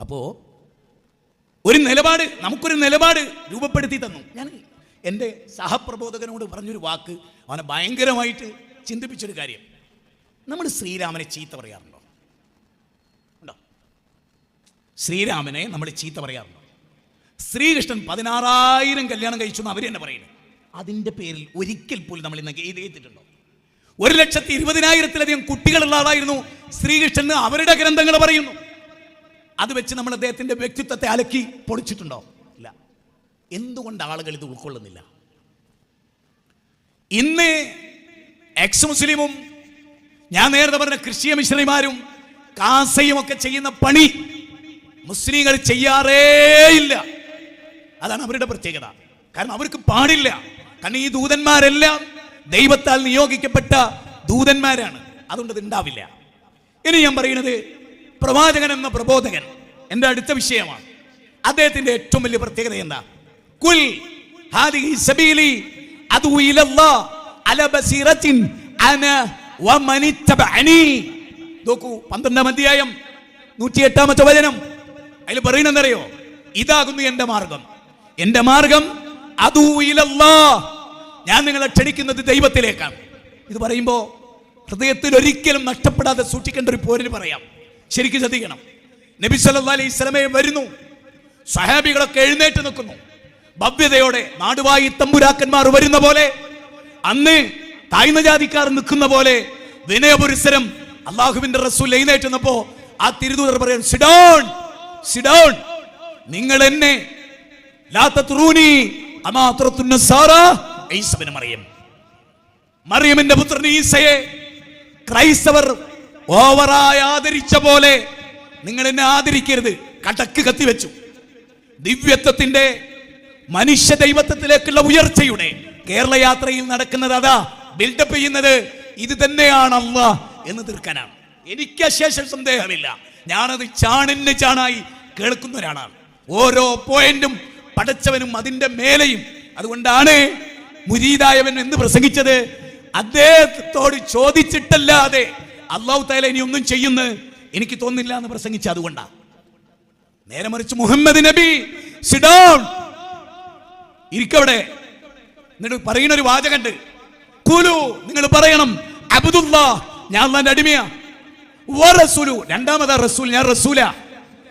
അപ്പോൾ ഒരു നിലപാട്, നമുക്കൊരു നിലപാട് രൂപപ്പെടുത്തി തന്നു. ഞാൻ എൻ്റെ സഹപ്രബോധകനോട് പറഞ്ഞൊരു വാക്ക് അവനെ ഭയങ്കരമായിട്ട് ചിന്തിപ്പിച്ചൊരു കാര്യം. നമ്മൾ ശ്രീരാമനെ ചീത്ത പറയാറുണ്ടോ? ഉണ്ടോ? ശ്രീരാമനെ നമ്മൾ ചീത്ത പറയാറുണ്ടോ? ശ്രീകൃഷ്ണൻ 16,000 കല്യാണം കഴിച്ചു എന്ന് അവർ തന്നെ പറയുന്നത്. അതിൻ്റെ പേരിൽ ഒരിക്കൽ പോലും നമ്മൾ ഇന്ന് എഴുതിയിട്ടുണ്ടോ? 1,20,000-ലധികം കുട്ടികളുള്ള ആളായിരുന്നു ശ്രീകൃഷ്ണൻ. അവരുടെ ഗ്രന്ഥങ്ങൾ പറയുന്നു. അത് വെച്ച് നമ്മൾ അദ്ദേഹത്തിൻ്റെ വ്യക്തിത്വത്തെ അലക്കി പൊളിച്ചിട്ടുണ്ടോ? ഇല്ല. എന്തുകൊണ്ട് ആളുകൾ ഇത് ഉൾക്കൊള്ളുന്നില്ല? ഇന്ന് എക്സ് മുസ്ലിമും ഞാൻ നേരത്തെ പറഞ്ഞ ക്രിസ്ത്യൻ മിഷണറിമാരും കാസയും ഒക്കെ ചെയ്യുന്ന പണി മുസ്ലിങ്ങൾ ചെയ്യാറേയില്ല. അതാണ് അവരുടെ പ്രത്യേകത. കാരണം അവർക്ക് പാടില്ല. കാരണം ഈ ദൂതന്മാരെല്ലാം ദൈവത്താൽ നിയോഗിക്കപ്പെട്ട ദൂതന്മാരാണ്. അതുകൊണ്ട് ഇത് ഉണ്ടാവില്ല. ഇനി ഞാൻ പറയുന്നത് പ്രവാചകൻ എന്ന പ്രബോധകൻ എൻ്റെ അടുത്ത വിഷയമാണ്. അദ്ദേഹത്തിന്റെ ഏറ്റവും വലിയ പ്രത്യേകത എന്താ? കുൽ ഹാദിഹി സബീലി അദു ഇലല്ലാഹ് അല ബസീറത്തിൻ അന വമനിത്തബഅനി. നോക്കൂ, 12-ാം അധ്യായം 108-ാമത്തെ വചനം. അതിൽ പറയുന്നതെന്നറിയോ? ഇതാകുന്നു എൻ്റെ മാർഗം. എൻ്റെ മാർഗം അദു ഇലല്ലാഹ്, ഞാൻ നിങ്ങളെ ക്ഷണിക്കുന്നത് ദൈവത്തിലേക്കാണ്. ഇത് പറയുമ്പോൾ ഹൃദയത്തിൽ ഒരിക്കലും നഷ്ടപ്പെടാതെ സൂക്ഷിക്കേണ്ട ഒരു പോരിന് പറയാം. ശരിക്കും ശ്രദ്ധിക്കണം. നബി സല്ലല്ലാഹു അലൈഹി വസല്ലമയെ വരുന്നു, സഹാബികളൊക്കെ എഴുന്നേറ്റ് നിൽക്കുന്നു ഭവ്യതയോടെ. നാടുവായി തമ്പുരാക്കന്മാർ വരുന്ന പോലെ, അന്ന് താഴ്ന്ന ജാതിക്കാർ നിൽക്കുന്ന പോലെ വിനയപുരസരം അള്ളാഹുവിന്റെ റസൂൽ എഴുന്നേറ്റ് നിന്നപ്പോ ആ തിരുദൂതർ പറയാൻ, സിഡൗൺ സിഡൗൺ, നിങ്ങൾ എന്നെ ലാ തത്റൂനി അമാ തറത്തുൻ നസാറ ഈസ ഇബ്നു മറിയം, മറിയമിന്റെ പുത്രൻ ഈസയെ ക്രൈസ്തവർ ഓവറായി ആദരിച്ച പോലെ നിങ്ങൾ എന്നെ ആദരിക്കരുത്. കടക്ക് കത്തിവെച്ചു. ദിവ്യത്വത്തിന്റെ മനുഷ്യ ദൈവത്വത്തിലേക്കുള്ള ഉയർച്ചയുടെ കേരള യാത്രയിൽ നടക്കുന്നത് അതാ. ബിൽഡപ്പ് ചെയ്യുന്നത് ഇത് തന്നെയാണ് അല്ലാഹ് എന്ന് തീർക്കാനാണ്. എനിക്ക് അശേഷം സന്ദേഹമില്ല. ഞാനത് ചാണിന് ചാണായി കേൾക്കുന്ന ഒരാളാണ്. ഓരോ പോയിന്റും പടച്ചവനും അതിന്റെ മേലെയും. അതുകൊണ്ടാണ് മുരീദായവൻ എന്ന് പ്രസംഗിച്ചത്. അദ്ദേഹത്തോട് ചോദിച്ചിട്ടല്ലാതെ അല്ലാഹു തആല ഇനി ഒന്നും ചെയ്യുന്നു എനിക്ക് തോന്നുന്നില്ല എന്ന് പ്രസംഗിച്ച അതുകൊണ്ടാണ്. നേരെ മറിച്ച് മുഹമ്മദ് നബി സിഡൗൺ, ഇരിക്കവിടെ, എന്നിട്ട് പറയുന്ന ഒരു വാചകണ്ട്, ഖുലു, നിങ്ങൾ പറയണം, അബ്ദുല്ലാഹ്, ഞാൻ അല്ലാഹുവിന്റെ അടിമയാ, വ റസൂലു, രണ്ടാമതാ റസൂൽ, ഞാൻ റസൂലാ,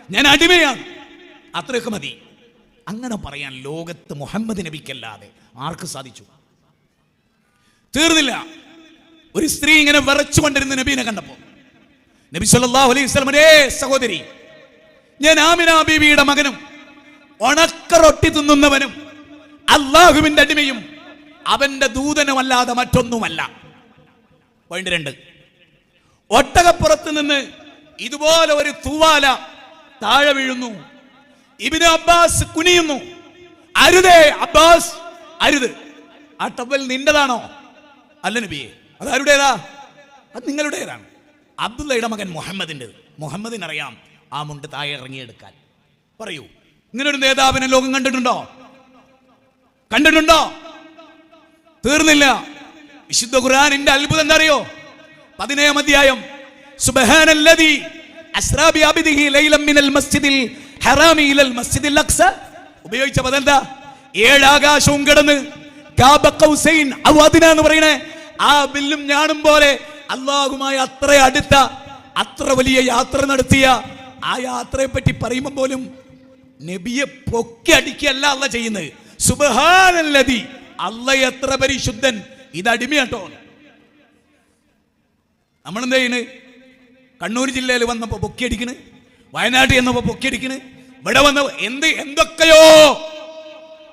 ഞാൻ അടിമയാണ്. അത്രയൊക്കെ മതി. അങ്ങനെ പറയാൻ ലോകത്ത് മുഹമ്മദ് നബിക്കല്ലാതെ ആർക്ക് സാധിച്ചു? തീർന്നില്ല. ഒരു സ്ത്രീ ഇങ്ങനെ വിറച്ചുകൊണ്ടിരുന്ന നബീനെ കണ്ടപ്പോ നബി സല്ലല്ലാഹു അലൈഹി വസല്ലം, സഹോദരി, ഞാൻ ആമിന ബീവിയുടെ മകനും ഉണക്ക റൊട്ടി തിന്നുന്നവനും അല്ലാഹുവിന്റെ അടിമയും അവന്റെ ദൂതനുമല്ലാതെ മറ്റൊന്നുമല്ല. പോയിന്റ് 2, ഒട്ടകപ്പുറത്ത് നിന്ന് ഇതുപോലെ ഒരു തൂവാല താഴെ വീഴുന്നു. Ibn Abbas കുനിയുന്നു. അരുതേ അബ്ബാസ്, അരുത്. ആ ടവൽ നിന്റെതാണോ? അല്ല നബിയെ, അത് ആരുടേതാ? അത് നിങ്ങളുടേതാണ്. അബ്ദുള്ളയുടെ മകൻ മുഹമ്മദിന്റെ. മുഹമ്മദിനറിയാം ആ മുണ്ട് താഴെ ഇറങ്ങിയെടുക്കാൻ. പറയൂ, ഇങ്ങനൊരു നേതാവിനെ ലോകം കണ്ടിട്ടുണ്ടോ? കണ്ടിട്ടുണ്ടോ? തീർന്നില്ല. വിശുദ്ധ ഖുർആനിന്റെ അത്ഭുതം എന്താ അറിയോ? 15-ാം അധ്യായം, സുബ്ഹാനല്ലദീ അസ്റാ ബി അബ്ദിഹി ലൈലൻ മിനൽ മസ്ജിദിൽ ഹറാമി ഇലൽ മസ്ജിദിൽ അഖ്സ. ഉപയോഗിച്ച പദം എന്താ? 7 ആകാശവും കടന്ന് കാബ ഖൗസൈൻ ഔ അദ്ന എന്ന് പറയണേ ആ ബില്ലും ഞാനും പോലെ അല്ലാഹുമായി അത്ര അടുത്ത, അത്ര വലിയ യാത്ര നടത്തിയ ആ യാത്രയെ പറ്റി പറയുമ്പോൾ പോലും നബിയെ പൊക്കി അടിക്കുകയല്ല അല്ലാഹ് ചെയ്യുന്നത്. സുബ്ഹാനല്ലദീ, അല്ലാഹ് എത്ര പരിശുദ്ധൻ. ഇത് അടിമയാട്ടോ. നമ്മളെന്താ ചെയ്യണ്? കണ്ണൂർ ജില്ലയിൽ വന്നപ്പോ പൊക്കിയടിക്കണ്, വയനാട്ടിൽ ചെന്നപ്പോ പൊക്കിയടിക്കണ്, ഇവിടെ വന്ന എന്തൊക്കെയോ.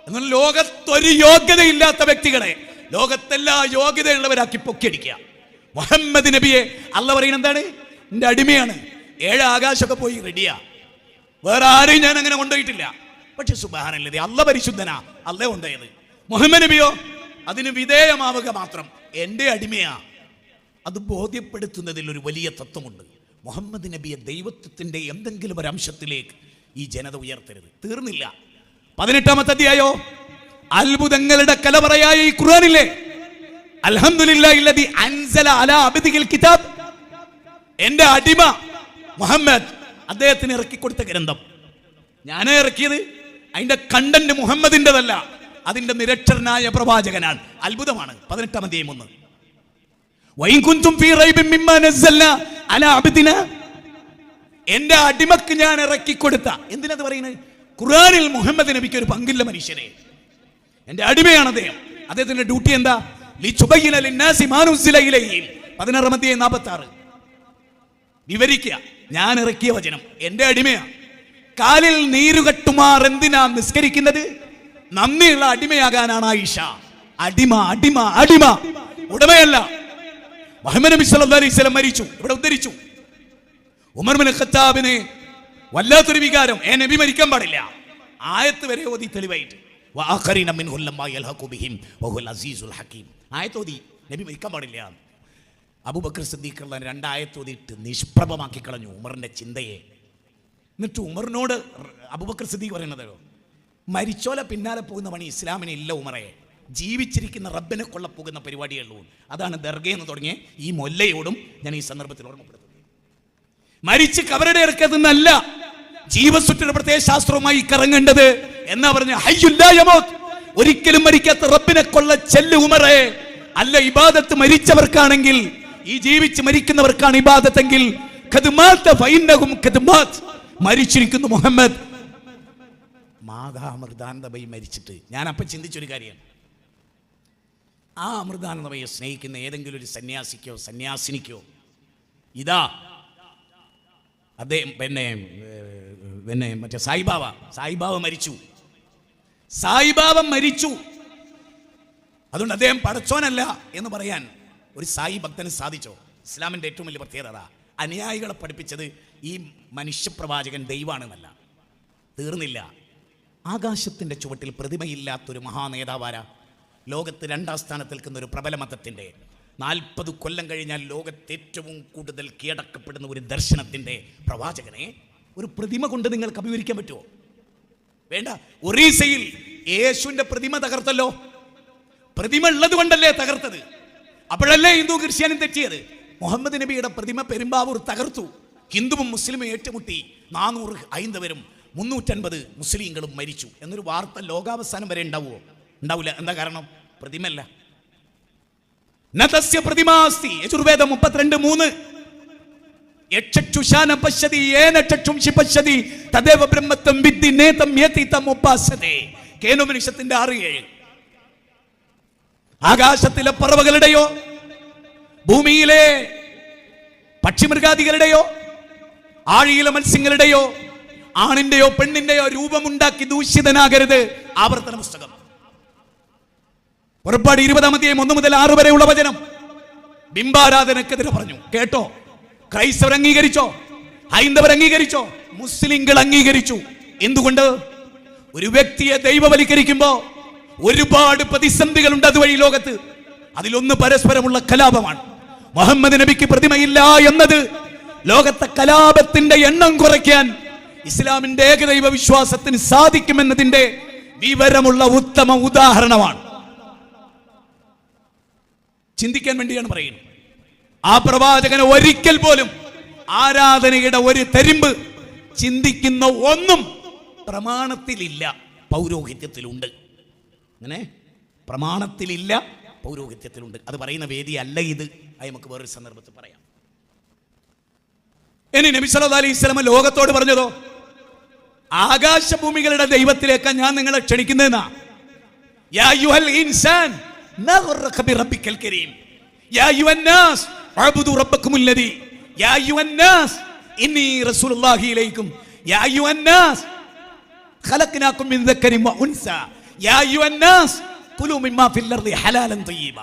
എന്നാൽ ലോകത്തൊരു യോഗ്യതയില്ലാത്ത വ്യക്തികളെ ലോകത്തെല്ലാ യോഗ്യതയുള്ളവരാക്കി പൊക്കിയടിക്കുക. മുഹമ്മദ് നബിയെ അല്ലാഹ് പറയുന്നത് എന്താണ്? എന്റെ അടിമയാണ്. 7 ആകാശമൊക്കെ പോയി റെഡിയാ. വേറെ ആരെയും ഞാൻ അങ്ങനെ കൊണ്ടുപോയിട്ടില്ല. പക്ഷെ സുബ്ഹാനല്ലാഹ്, അല്ലാഹ് പരിശുദ്ധനാ, അല്ലാഹ് കൊണ്ടുപോയത്. മുഹമ്മദ് നബിയോ അതിന് വിധേയമാവുക മാത്രം. എന്റെ അടിമയാ. അത് ബോധ്യപ്പെടുത്തുന്നതിൽ ഒരു വലിയ തത്വമുണ്ട്. മുഹമ്മദ് നബിയെ ദൈവത്വത്തിന്റെ എന്തെങ്കിലും ഒരു അംശത്തിലേക്ക് ഈ ജനത ഉയർത്തരുത്. തീർന്നില്ല. 18-ാമത്തെ അധ്യായോ, അത്ഭുതങ്ങളുടെ കലവറയായ ഈ ഖുർആനില്ലേ, അൽഹംദുലില്ലാഹില്ലദീ അൻസല അലാ അബ്ദിഹിൽ കിതാബ്. എന്റെ അടിമ മുഹമ്മദ് അദ്ദേഹത്തിന് ഇറക്കിക്കൊടുത്ത ഗ്രന്ഥം. ഞാനേ ഇറക്കിയത്. അതിന്റെ കണ്ടന്റ് മുഹമ്മദിൻ്റെതല്ല, അതിന്റെ നിരക്ഷരനായ പ്രവാചകനാണ്. അത്ഭുതമാണ്. 18-ാം അധ്യായം 1. വഇൻ കുൻതും ഫീ റൈബിൻ മിമ്മാ നസ്സൽനാ അലാ അബ്ദിനാ, എന്റെ അടിമക്ക് ഞാൻ ഇറക്കിക്കൊടുത്ത. എന്തിനത് പറയുന്നത്? ഖുർആനിൽ മുഹമ്മദ് നബിക്ക് ഒരു പങ്കില്ല മനുഷ്യനെ. എന്റെ അടിമയാണ് അദ്ദേഹം. അദ്ദേഹത്തിന്റെ ഡ്യൂട്ടി എന്താ? ലിതുബയ്യിന ലിന്നാസി മാ നുസ്സില ഇലൈഹിം. 16-ാം അധ്യായം 46. വിവരിക്കുക. ഞാൻ ഇറക്കിയ വചനം എന്റെ അടിമയാണ്. കാലിൽ നീരുകെട്ടുമാർ എന്തിനാ നിസ്കരിക്കുന്നത്? നന്ദിയുള്ള അടിമയാകാനാണ് ആയിഷ. അടിമ അടിമ അടിമ, ഉടമയല്ല. മുഹമ്മദ് നബി സല്ലല്ലാഹു അലൈഹി വസല്ലം മരിച്ചു. ഇവിടെ ഉദ്ധരിച്ചു. ഉമർ ഇബ്നു ഖത്താബിന് വല്ലാത്തൊരു വികാരം, നബി മരിക്കാൻ പാടില്ല. ആയത്ത് വരെ ഓതി തെളിവായിട്ട്. വആഖരീന മിൻഹും ലമ്മാ യൽഹഖു ബിഹിം വഹുൽ അസീസുൽ ഹകീം. ആയത്ത് ഓതി നബി മരിക്കാൻ പാടില്ല. അബൂബക്കർ സിദ്ദീഖ് റളിയല്ലാഹു അൻഹു 2 ആയത്ത് ഓതിയിട്ട് നിഷ്പ്രഭമാക്കി കളഞ്ഞു ഉമറിന്റെ ചിന്തയെ. എന്നിട്ട് ഉമറിനോട് അബൂബക്കർ സിദ്ദീഖ് പറയുന്നത്, മരിച്ചോലെ പിന്നാലെ പോകുന്ന പണി ഇസ്ലാമിന് ഇല്ല ഉമറെ, ജീവിച്ചിരിക്കുന്ന റബ്ബിനെ കൊള്ള പോകുന്ന പരിപാടിയുള്ളൂ. അതാണ് ദർഗയെന്ന് തുടങ്ങിയ ഈ മൊല്ലയോടും ഞാൻ ഈ സന്ദർഭത്തിൽ ഓർമ്മപ്പെടുത്തുന്നത്. മരിച്ച് കവരുടെ ഇറക്കതെന്നല്ല ജീവസുറ്റൊരു പ്രത്യേക ശാസ്ത്രവുമായി കറങ്ങേണ്ടത് എന്നാ പറഞ്ഞ. ഹയ്യുല്ലാ യമൂത്ത്, ഒരിക്കലും മരിക്കാത്ത റബ്ബിനെ കൊള്ള ചെല്ല് ഉമറെ. അല്ല, ഇബാദത്ത് മരിച്ചവർക്കാണെങ്കിൽ, ഈ ജീവിച്ച് മരിക്കുന്നവർക്കാണ് ഇബാദത്തെങ്കിൽ മരിച്ചിരിക്കുന്നു മുഹമ്മദ്. മാതാമൃതാനന്ദബൈ മരിച്ചിട്ട് ഞാൻ അപ്പം ചിന്തിച്ചൊരു കാര്യമാണ്. ആ അമൃതാനന്ദബൈയെ സ്നേഹിക്കുന്ന ഏതെങ്കിലും ഒരു സന്യാസിക്കോ സന്യാസിനിക്കോ ഇതാ അദ്ദേഹം പിന്നെ മറ്റേ സായിബാബ മരിച്ചു. സായിബാബ മരിച്ചു, അതുകൊണ്ട് അദ്ദേഹം പടച്ചോനല്ല എന്ന് പറയാൻ ഒരു സായി ഭക്തന് സാധിച്ചോ? ഇസ്ലാമിൻ്റെ ഏറ്റവും വലിയ പ്രത്യേകത അനുയായികളെ പഠിപ്പിച്ചത് ഈ മനുഷ്യപ്രവാചകൻ ദൈവമാണെന്നല്ല. തീർന്നില്ല. ആകാശത്തിൻ്റെ ചുവട്ടിൽ പ്രതിമയില്ലാത്തൊരു മഹാനേതാവാര, ലോകത്ത് 2ാം സ്ഥാനത്ത് നിൽക്കുന്ന ഒരു പ്രബല മതത്തിൻ്റെ 40 കൊല്ലം കഴിഞ്ഞാൽ ലോകത്ത് ഏറ്റവും കൂടുതൽ കീഴടക്കപ്പെടുന്ന ഒരു ദർശനത്തിൻ്റെ പ്രവാചകനെ ഒരു പ്രതിമ കൊണ്ട് നിങ്ങൾക്ക് അഭിമുഖീകരിക്കാൻ പറ്റുമോ? വേണ്ട. ഒറീസയിൽ യേശുവിൻ്റെ പ്രതിമ തകർത്തല്ലോ. പ്രതിമ ഉള്ളത് കൊണ്ടല്ലേ തകർത്തത്. അപ്പോഴല്ലേ ഹിന്ദു ക്രിസ്ത്യാനും തെറ്റിയത്. മുഹമ്മദ് നബിയുടെ പ്രതിമ പെരുമ്പാവൂർ തകർത്തു. ഹിന്ദുവും മുസ്ലിമും ഏറ്റുമുട്ടി 400 ഹൈന്ദവരും 350 മുസ്ലിങ്ങളും മരിച്ചു എന്നൊരു വാർത്ത ലോകാവസാനം വരെ ഉണ്ടാവുമോ? ഉണ്ടാവില്ല. എന്താ കാരണം? പ്രതിമല്ല. നതസ്യ പ്രതിമാസ്തി. യജുർവേദം 32:3. യക്ഷുഷാന പശ്യതി യേന ചക്ഷുംഷി പശ്യതി തദേവ ബ്രഹ്മത്വം വിദ്ധി നേതം യതിതം ഉപാസതേ. കേനോപനിഷത്തിന്റെ 6-7. ആകാശത്തിലെ പറവകളുടെയോ ഭൂമിയിലെ പക്ഷിമൃഗാദികളുടെയോ ആഴിയിലെ മത്സ്യങ്ങളുടെയോ ആണിന്റെയോ പെണ്ണിന്റെയോ രൂപമുണ്ടാക്കി ദൂഷിതനാകരുത്. ആവർത്തന പുസ്തകം പുറപ്പാട് 20-ാം അധ്യായം 1 മുതൽ 6 വരെയുള്ള വചനം. ബിംബാരാധനക്കെതിരെ പറഞ്ഞു. കേട്ടോ? ക്രൈസ്തവർ അംഗീകരിച്ചോ? ഹൈന്ദവർ അംഗീകരിച്ചോ? മുസ്ലിങ്ങൾ അംഗീകരിച്ചു. എന്തുകൊണ്ട്? ഒരു വ്യക്തിയെ ദൈവവൽക്കരിക്കുമ്പോ ഒരുപാട് പ്രതിസന്ധികളുണ്ട് അതുവഴി ലോകത്ത്. അതിലൊന്ന് പരസ്പരമുള്ള കലാപമാണ്. മുഹമ്മദ് നബിക്ക് പ്രതിമയില്ല എന്നത് ലോകത്തെ കലാപത്തിന്റെ എണ്ണം കുറയ്ക്കാൻ ഇസ്ലാമിന്റെ ഏകദൈവ വിശ്വാസത്തിന് സാധിക്കുമെന്നതിന്റെ വിവരമുള്ള ഉത്തമ ഉദാഹരണമാണ്. ചിന്തിക്കാൻ വേണ്ടിയാണ് പറയുന്നത്. ആ പ്രവാചകന് ഒരിക്കൽ പോലും ആരാധനയുടെ ഒരു തരിമ്പ് ചിന്തിക്കുന്ന ഒന്നും പ്രമാണത്തിലില്ല, പൗരോഹിത്യത്തിലുണ്ട്. അങ്ങനെ പ്രമാണത്തിലില്ല, പൗരോഹിത്യത്തിലുണ്ട്. അത് പറയുന്ന വേദി അല്ല ഇത്. അത് നമുക്ക് വേറൊരു സന്ദർഭത്തിൽ പറയാം. ഇനി നബി സല്ലല്ലാഹു അലൈഹി വസല്ലം ലോകത്തോട് പറഞ്ഞതോ, ആകാശഭൂമികളുടെ ദൈവത്തിലേക്ക് ഞാൻ നിങ്ങളെ ക്ഷണിക്കുന്നതെന്നാ. യാ അയ്യുഹൽ ഇൻസാൻ നഗ്റക ബിറബ്ബിക്കൽ കരീം യാ അയ്യുഹൻ നാസ് അബ്ദു റബ്ബക്കുമുല്ലദി യാ അയ്യുഹൻ നാസ് ഇന്നി റസൂലുള്ളാഹി ഇലൈക്കും യാ അയ്യുഹൻ നാസ് ഖലഖനാകും മിൻ ദക്കരിൻ വ ഉൻസ യാ അയ്യുഹൻ നാസ് കുലു മിമ്മാ ഫിൽ അർളി ഹലാലൻ തയ്യിബ.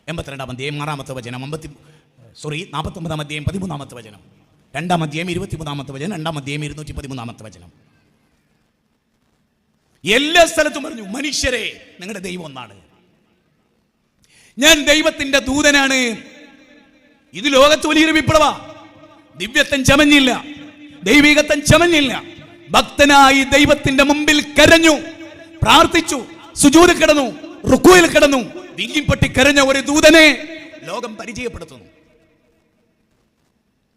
82-ാം അധ്യായം 6-ാമത്തെ വചനം. 49-ാം അധ്യായം 13-ാമത്തെ വചനം. 2-ാം അധ്യായം 23-ാമത്തെ വചനം. 2-ാം അധ്യായം 213-ാമത്തെ വചനം. എല്ലാ സ്ഥലത്തും പറഞ്ഞു, മനുഷ്യരെ നിങ്ങളുടെ ദൈവം ഒന്നാണ്, ഞാൻ ദൈവത്തിന്റെ ദൂതനാണ്. ഇത് ലോകത്ത് വലിയൊരു വിപ്ലവ. ദിവ്യത്വം ചമഞ്ഞില്ല, ദൈവികത്വം ചമഞ്ഞില്ല. ഭക്തനായി ദൈവത്തിന്റെ മുമ്പിൽ കരഞ്ഞു, പ്രാർത്ഥിച്ചു, സുജൂദിൽ കിടന്നു, റുക്കൂയിൽ കിടന്നു, വിങ്ങിപ്പൊട്ടി കരഞ്ഞ ഒരു ദൂതനെ ലോകം പരിചയപ്പെടുത്തുന്നു.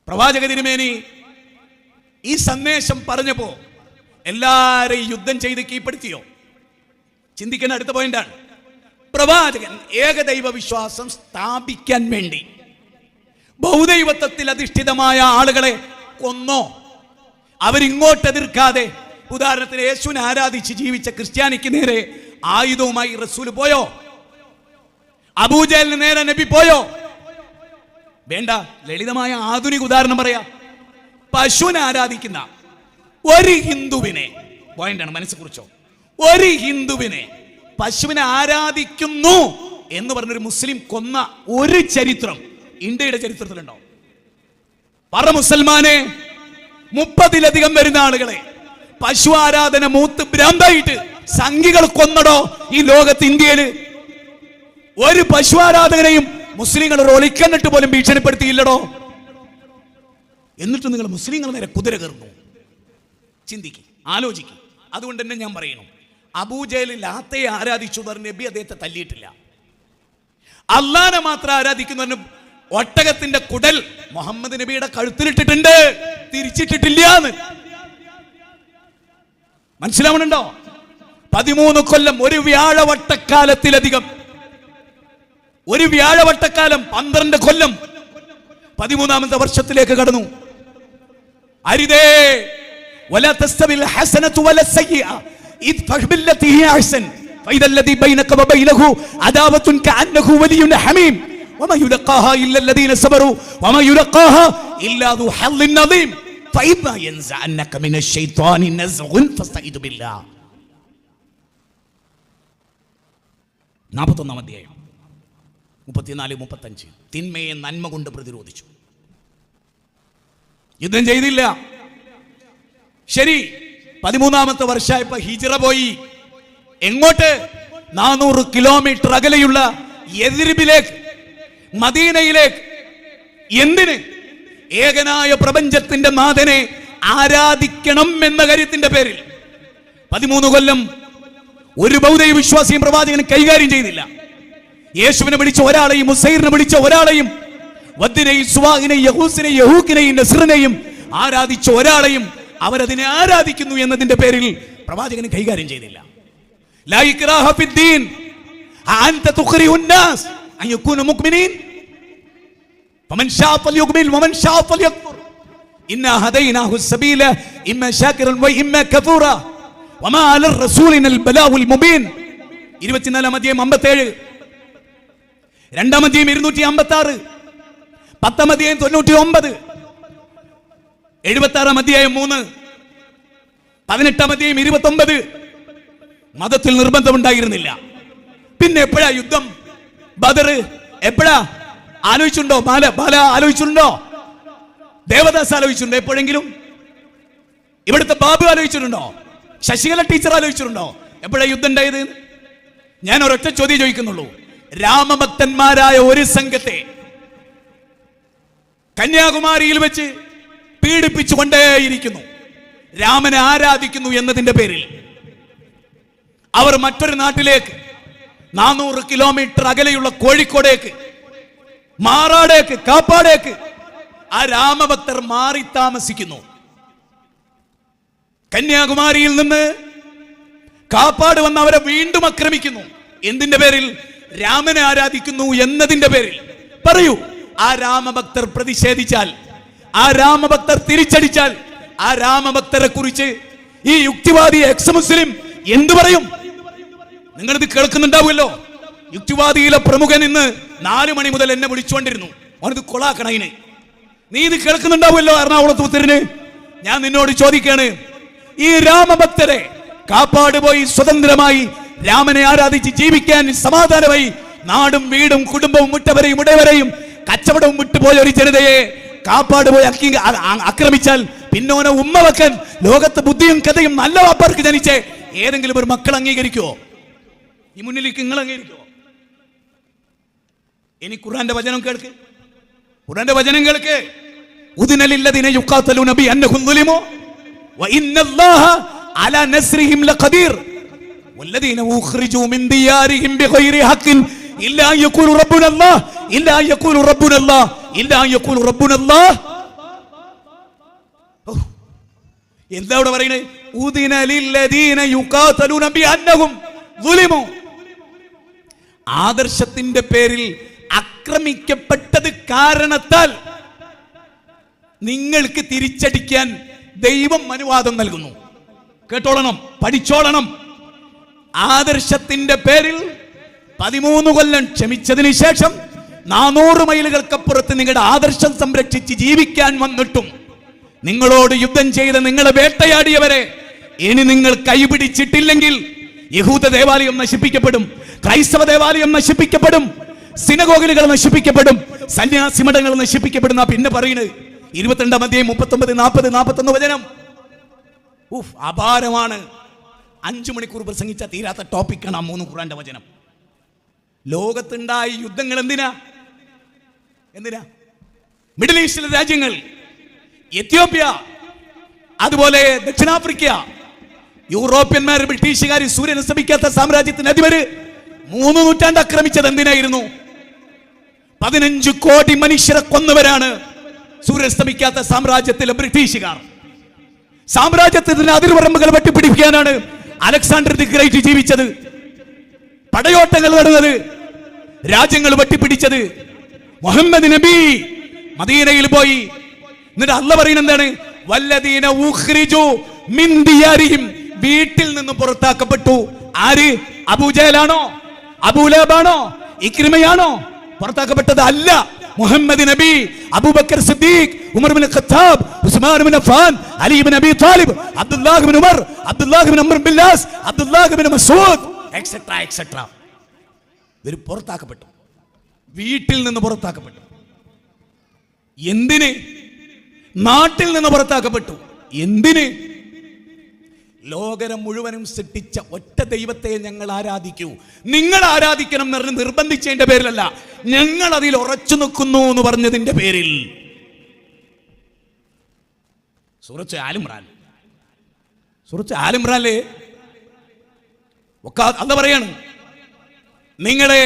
പ്രവാചക തിരുമേനി ഈ സന്ദേശം പറഞ്ഞപ്പോ എല്ലാരെയും യുദ്ധം ചെയ്ത് കീഴ്പ്പെടുത്തിയോ? ചിന്തിക്കുന്ന അടുത്ത പോയിന്റാണ്. പ്രവാചകൻ ഏകദൈവ വിശ്വാസം സ്ഥാപിക്കാൻ വേണ്ടി ബഹുദൈവത്വത്തിൽ അധിഷ്ഠിതമായ ആളുകളെ കൊന്നോ? അവരിങ്ങോട്ട് എതിർക്കാതെ, ഉദാഹരണത്തിന് യേശുവിനെ ആരാധിച്ച് ജീവിച്ച ക്രിസ്ത്യാനിക്ക് നേരെ ആയുധവുമായി റസൂല് പോയോ? അബൂജഹലിന് നേരെ നബി പോയോ? വേണ്ട. ലളിതമായ ആധുനിക ഉദാഹരണം പറയാ. പശുവിനെ ആരാധിക്കുന്ന ഒരു ഹിന്ദുവിനെ, പോയിന്റാണ്, മനസ്സിൽ കുറിച്ചോ, ഒരു ഹിന്ദുവിനെ പശുവിനെ ആരാധിക്കുന്നു എന്ന് പറഞ്ഞൊരു മുസ്ലിം കൊന്ന ഒരു ചരിത്രം ഇന്ത്യയുടെ ചരിത്രത്തിലുണ്ടോ? പറ മുസൽമാനെ. 30-ലധികം വരുന്ന ആളുകളെ പശു ആരാധന മൂത്ത് ഭ്രാന്തായിട്ട് സംഘികൾ കൊന്നടോ ഈ ലോകത്ത്? ഇന്ത്യയില് ഒരു പശു ആരാധകനെയും മുസ്ലിങ്ങൾ ഒളിക്കന്നിട്ട് പോലും ഭീഷണിപ്പെടുത്തിയില്ലടോ. എന്നിട്ട് നിങ്ങൾ മുസ്ലിങ്ങൾ നേരെ കുതിര കയറുന്നു. ചിന്തിക്ക്, ആലോചിക്ക്. അതുകൊണ്ട് തന്നെ ഞാൻ പറയുന്നു, അബൂജഹൽ ലാത്തയെ ആരാധിച്ചു പറഞ്ഞ നബി അദ്ദേഹത്തെ തല്ലിയിട്ടില്ല. അള്ളാനെ മാത്രം ആരാധിക്കുന്നവന് ഒട്ടകത്തിന്റെ കുടൽ മുഹമ്മദ് നബിയുടെ കഴുത്തിലിട്ടിട്ടുണ്ട്, തിരിച്ചിട്ടിട്ടില്ല. മനസ്സിലാവണുണ്ടോ? 13 കൊല്ലം, ഒരു വ്യാഴവട്ടക്കാലത്തിലധികം, ഒരു വ്യാഴവട്ടക്കാലം 12 കൊല്ലം, 13ാമത്തെ വർഷത്തിലേക്ക് കടന്നു. അരിതേ വലാ തസ്തവിൽ ഹസനതു വല സയ്യിഅ ഇദ്ഫഅ ബില്ലതി ഹിയ അഹ്സൻ ഫഇദല്ലദി ബൈനക വബൈനഹു അദാവത്തുൻ കഅന്നഹു വലിയുൻ ഹമീം വമാ യുലഖാഹാ ഇല്ലല്ലദീന സബറു വമാ യുലഖാഹാ ഇല്ലാ ദു ഹള്ളിൻ നദീം ഫഇദാ യൻസഅന്നക മിനശ് ശൈത്വാനി നസ്ഗുൻ ഫസ്തഇദ് ബില്ലാഹ്. 41-ാം അധ്യായം 34-35. തിന്മയെ നന്മ കൊണ്ട് പ്രതിരോധിച്ചു. യുദ്ധം ചെയ്തില്ല. ശരി, 13ാമത്തെ വർഷമായപ്പോ ഹിജ്റ പോയി. എങ്ങോട്ട്? 400 കിലോമീറ്റർ അകലെയുള്ള യഥ്രിബിലേക്ക്, മദീനയിലേക്ക്. എന്തിന്? ഏകനായ പ്രപഞ്ചത്തിന്റെ നാഥനെ ആരാധിക്കണം എന്ന കാര്യത്തിന്റെ പേരിൽ 13 കൊല്ലം ഒരു ബൗദ്ധ വിശ്വാസിയും പ്രവാചകനും കൈകാര്യം ചെയ്തില്ല. യേശുവിനെ വിളിച്ച ഒരാളെയും, ഉസൈറിനെ വിളിച്ച ഒരാളെയും, വദ്ദിനെയും സുവാഹിനെയും യഹൂസിനെയും യഹൂക്കിനെയും നസ്റിനെയും ആരാധിച്ച ഒരാളെയും അവരതിനെ ആരാധിക്കുന്നു എന്നതിന്റെ പേരിൽ പ്രവാചകന് കൈകാര്യം ചെയ്തില്ല. ലാ ഇക്റാഹ ഫിദ്ദീൻ അൻത തുഖ്രിഹുൻ നാസ് അൻ യകൂനു മുഅ്മിനീൻ ഫമൻ ശാഅ ഫൽയുഅ്മിൻ വമൻ ശാഅ ഫൽയക്ഫുർ ഇന്നാ ഹദൈനാഹു സബീല ഇമ്മ ശാകിറൻ വ ഇമ്മ കഫൂറ വമാ അലർ റസൂലിനൽ ബലാഉൽ മുബീൻ. 24-ാം അധ്യായം 57, 2-ാം അധ്യായം 256, 10-ാം അധ്യായം 99, 76-ാം അധ്യായം 3, 18-ാം അധ്യായം 29. മതത്തിൽ നിർബന്ധമുണ്ടായിരുന്നില്ല. പിന്നെ എപ്പോഴാ യുദ്ധം? ബദർ എപ്പോഴാ? ആലോചിച്ചുണ്ടോ? ബാല ആലോചിച്ചിട്ടുണ്ടോ? ദേവദാസ് ആലോചിച്ചിട്ടുണ്ടോ എപ്പോഴെങ്കിലും? ഇവിടുത്തെ ബാബു ആലോചിച്ചിട്ടുണ്ടോ? ശശികല ടീച്ചർ ആലോചിച്ചിട്ടുണ്ടോ എപ്പോഴാ യുദ്ധം ഉണ്ടായത്? ഞാൻ ഒരൊറ്റ ചോദ്യം ചോദിക്കുന്നുള്ളൂ. രാമഭക്തന്മാരായ ഒരു സംഘത്തെ കന്യാകുമാരിയിൽ വെച്ച് പീഡിപ്പിച്ചുകൊണ്ടേയിരിക്കുന്നു. രാമനെ ആരാധിക്കുന്നു എന്നതിന്റെ പേരിൽ അവർ മറ്റൊരു നാട്ടിലേക്ക്, 400 കിലോമീറ്റർ അകലെയുള്ള കോഴിക്കോടേക്ക്, മാറാടേക്ക്, കാപ്പാടേക്ക് ആ രാമഭക്തർ മാറി താമസിക്കുന്നു. കന്യാകുമാരിയിൽ നിന്ന് കാപ്പാട് വന്ന് അവരെ വീണ്ടും ആക്രമിക്കുന്നു. എന്തിന്റെ പേരിൽ? രാമനെ ആരാധിക്കുന്നു എന്നതിന്റെ പേരിൽ. പറയൂ, ആ രാമഭക്തർ പ്രതിഷേധിച്ചാൽ, ആ രാമഭക്തർ തിരിച്ചടിച്ചാൽ, ആ രാമഭക്തരെ കുറിച്ച് ഈ യുക്തിവാദി എക്സ് മുസ്ലിം എന്തു പറയും? നിങ്ങളിത് കേൾക്കുന്നുണ്ടാവുമല്ലോ. യുക്തിവാദിയിലെ പ്രമുഖൻ ഇന്ന് 4 മണി മുതൽ എന്നെ വിളിച്ചുകൊണ്ടിരുന്നു. അവനിത് കൊളാക്കണതിന്. നീ ഇത് കേൾക്കുന്നുണ്ടാവുമല്ലോ എറണാകുളത്ത് ഉത്തരന്. ഞാൻ നിന്നോട് ചോദിക്കാണ്, ഈ രാമഭക്തരെ കാപ്പാട് പോയി സ്വതന്ത്രമായി രാമനെ ആരാധിച്ച് ജീവിക്കാൻ സമാധാനമായി നാടും വീടും കുടുംബവും വിട്ടവരെയും ഉടയവരെയും കച്ചവടവും വിട്ടുപോയ ഒരു ജനതയെ കാപ്പാട് പോയി ആക്രമിച്ചാൽ പിന്നോനെ ഉമ്മ വെക്കാൻ ലോകത്ത് ബുദ്ധിയും കഥയും നല്ല വാപ്പാർക്ക് ജനിച്ച് ഏതെങ്കിലും ഒരു മക്കൾ അംഗീകരിക്കുമോ? ഈ മുന്നിലേക്ക് നിങ്ങൾ അംഗീകരിക്കുമോ? ഇനി ഖുർആന്റെ വചനം കേൾക്ക്. ഖുർആന്റെ വചനം കേൾക്ക്. ഉദിനലില്ലദീന യുഖാതലൂന ബി അന്നഹും ദുലിമു وإن الله على نصرهم لقدير والذين أخرجوا من ديارهم بغير حق إلا أن يقولوا ربنا الله إلا أن يقولوا ربنا الله إلا أن يقولوا ربنا الله. എന്താ ഇവിടെ പറയുന്നത്? ഉദിന ലില്ലദീന യുഖാതലൂന ബിഅന്നഹും ദുലിമു. ആദർശത്തിന്റെ പേരിൽ ആക്രമിക്കപ്പെട്ടത് കാരണത്താൽ നിങ്ങൾക്ക് തിരിച്ചടിക്കാൻ ദൈവം അനുവാദം നൽകുന്നു. കേട്ടോളണം, പഠിച്ചോളണം. ആദർശത്തിന്റെ പേരിൽ 13 കൊല്ലം ക്ഷമിച്ചതിന് ശേഷം 400 മൈലുകൾക്കപ്പുറത്ത് നിങ്ങളുടെ ആദർശം സംരക്ഷിച്ച് ജീവിക്കാൻ വന്നിട്ടും നിങ്ങളോട് യുദ്ധം ചെയ്ത് നിങ്ങളെ വേട്ടയാടിയവരെ ഇനി നിങ്ങൾ കൈപിടിച്ചിട്ടില്ലെങ്കിൽ യഹൂദ ദേവാലയം നശിപ്പിക്കപ്പെടും, ക്രൈസ്തവ ദേവാലയം നശിപ്പിക്കപ്പെടും, സിനഗോഗുകൾ നശിപ്പിക്കപ്പെടും, സന്യാസി മഠങ്ങൾ നശിപ്പിക്കപ്പെടുന്ന പിന്നെ പറയുന്നത് 22-ാം അധ്യായം 39, 40, 41 വചനം. അപാരമാണ്. 5 മണിക്കൂർ പ്രസംഗിച്ച തീരാത്ത ടോപ്പിക്കാണ് ആ 3 ഖുർആന്റെ വചനം. ലോകത്തുണ്ടായ യുദ്ധങ്ങൾ എന്തിനാ? മിഡിൽ ഈസ്റ്റിലെ രാജ്യങ്ങൾ, എത്യോപ്യ, അതുപോലെ ദക്ഷിണാഫ്രിക്ക, യൂറോപ്യന്മാർ, ബ്രിട്ടീഷുകാർ, സൂര്യൻ അസ്തമിക്കാത്ത സാമ്രാജ്യത്തിന് അധിപര് 3 നൂറ്റാണ്ട് ആക്രമിച്ചത് എന്തിനായിരുന്നു? 15 കോടി മനുഷ്യരെ കൊന്നവരാണ് സൂര്യസ്തമിക്കാത്ത സാമ്രാജ്യത്തിലെ ബ്രിട്ടീഷുകാർ. സാമ്രാജ്യത്തിന്റെ അതിർവരമ്പുകൾ വെട്ടിപ്പിടിപ്പിക്കാനാണ് അലക്സാണ്ടർ ദി ഗ്രേറ്റ് ജീവിച്ചത്, പടയോട്ടങ്ങൾ നടന്നത്, രാജ്യങ്ങൾ വെട്ടിപ്പിടിച്ചത്. മുഹമ്മദ് നബി മദീനയിൽ പോയി. എന്നിട്ട് അല്ലാഹ് പറയുന്നത് എന്താണ്? വല്ലദീന ഉഖ്രിജു മിൻ ദിയാരിഹിം, വീട്ടിൽ നിന്ന് പുറത്താക്കപ്പെട്ടു. ആര്? അബൂജഹലാണോ? അബൂലഹബാണോ? ഇക്രിമയാണോ? പുറത്താക്കപ്പെട്ടത് അല്ല. Muhammad Nabi, Abu Bakr Siddique, Umar ibn Khattab, Uthman ibn Affan, Ali ibn Abi Talib, Abdullah ibn Umar, Abdullah ibn Amr bin Aas, Abdullah ibn Masud et cetera ഇവർ പുറത്താക്കപ്പെട്ടു. വീട്ടിൽ നിന്ന് പുറത്താക്കപ്പെട്ടു. എന്തിന്? നാട്ടിൽ നിന്ന് പുറത്താക്കപ്പെട്ടു. എന്തിന്? ലോകരം മുഴുവനും സൃഷ്ടിച്ച ഒറ്റ ദൈവത്തെ ഞങ്ങൾ ആരാധിക്കൂ, നിങ്ങൾ ആരാധിക്കണം എന്ന് പറഞ്ഞ് നിർബന്ധിച്ചതിന്റെ പേരിലല്ല, ഞങ്ങൾ അതിൽ ഉറച്ചു നിൽക്കുന്നു എന്ന് പറഞ്ഞതിന്റെ പേരിൽ. സൂറത്ത് ആലിമ്രാനിലെ അല്ലാഹ് പറയാണ്, നിങ്ങളെ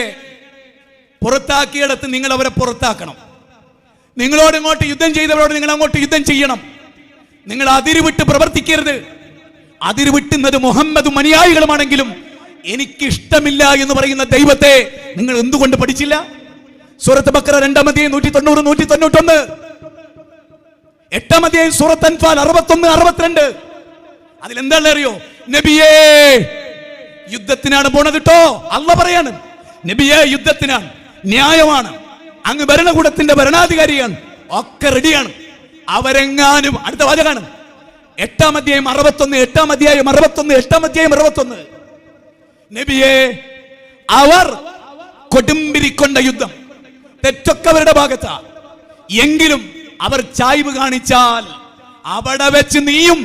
പുറത്താക്കിയിടത്ത് നിങ്ങൾ അവരെ പുറത്താക്കണം. നിങ്ങളോട് ഇങ്ങോട്ട് യുദ്ധം ചെയ്തവരോട് നിങ്ങൾ അങ്ങോട്ട് യുദ്ധം ചെയ്യണം. നിങ്ങൾ അതിരുവിട്ട് പ്രവർത്തിക്കരുത്. അതിരുവിട്ടുന്നത് മുഹമ്മദും അനുയായികളുമാണെങ്കിലും എനിക്കിഷ്ടമില്ല എന്ന് പറയുന്ന ദൈവത്തെ നിങ്ങൾ എന്തുകൊണ്ട് പഠിച്ചില്ല? സൂറത്ത് ബഖറ 2-ാം അധ്യായം 190, 191, 8-ാം അധ്യായം സൂറത്ത് അൻഫാൽ 61, 62. അതിലെന്താണ് അറിയോ? നബിയേ യുദ്ധത്തിനാണ് പോണത് കേട്ടോ. അല്ലാഹ് പറയാണ്, നബിയേ യുദ്ധത്തിനാണ്, ന്യായമാണ്, അങ്ങ് ഭരണകൂടത്തിന്റെ ഭരണാധികാരിയാണ്, ഒക്കെ റെഡിയാണ്. അവരെങ്ങാനും അടുത്ത വാചകാണ് 8-ാം അധ്യായം 61, 8-ാം അധ്യായം 61, 8-ാം അധ്യായം 61. നബിയെ അവർ കൊടുമ്പിരിക്കൊണ്ട യുദ്ധം, തെറ്റൊക്കെ അവരുടെ ഭാഗത്താ, എങ്കിലും അവർ ചായ്വ് കാണിച്ചാൽ അവിടെ വെച്ച് നീയും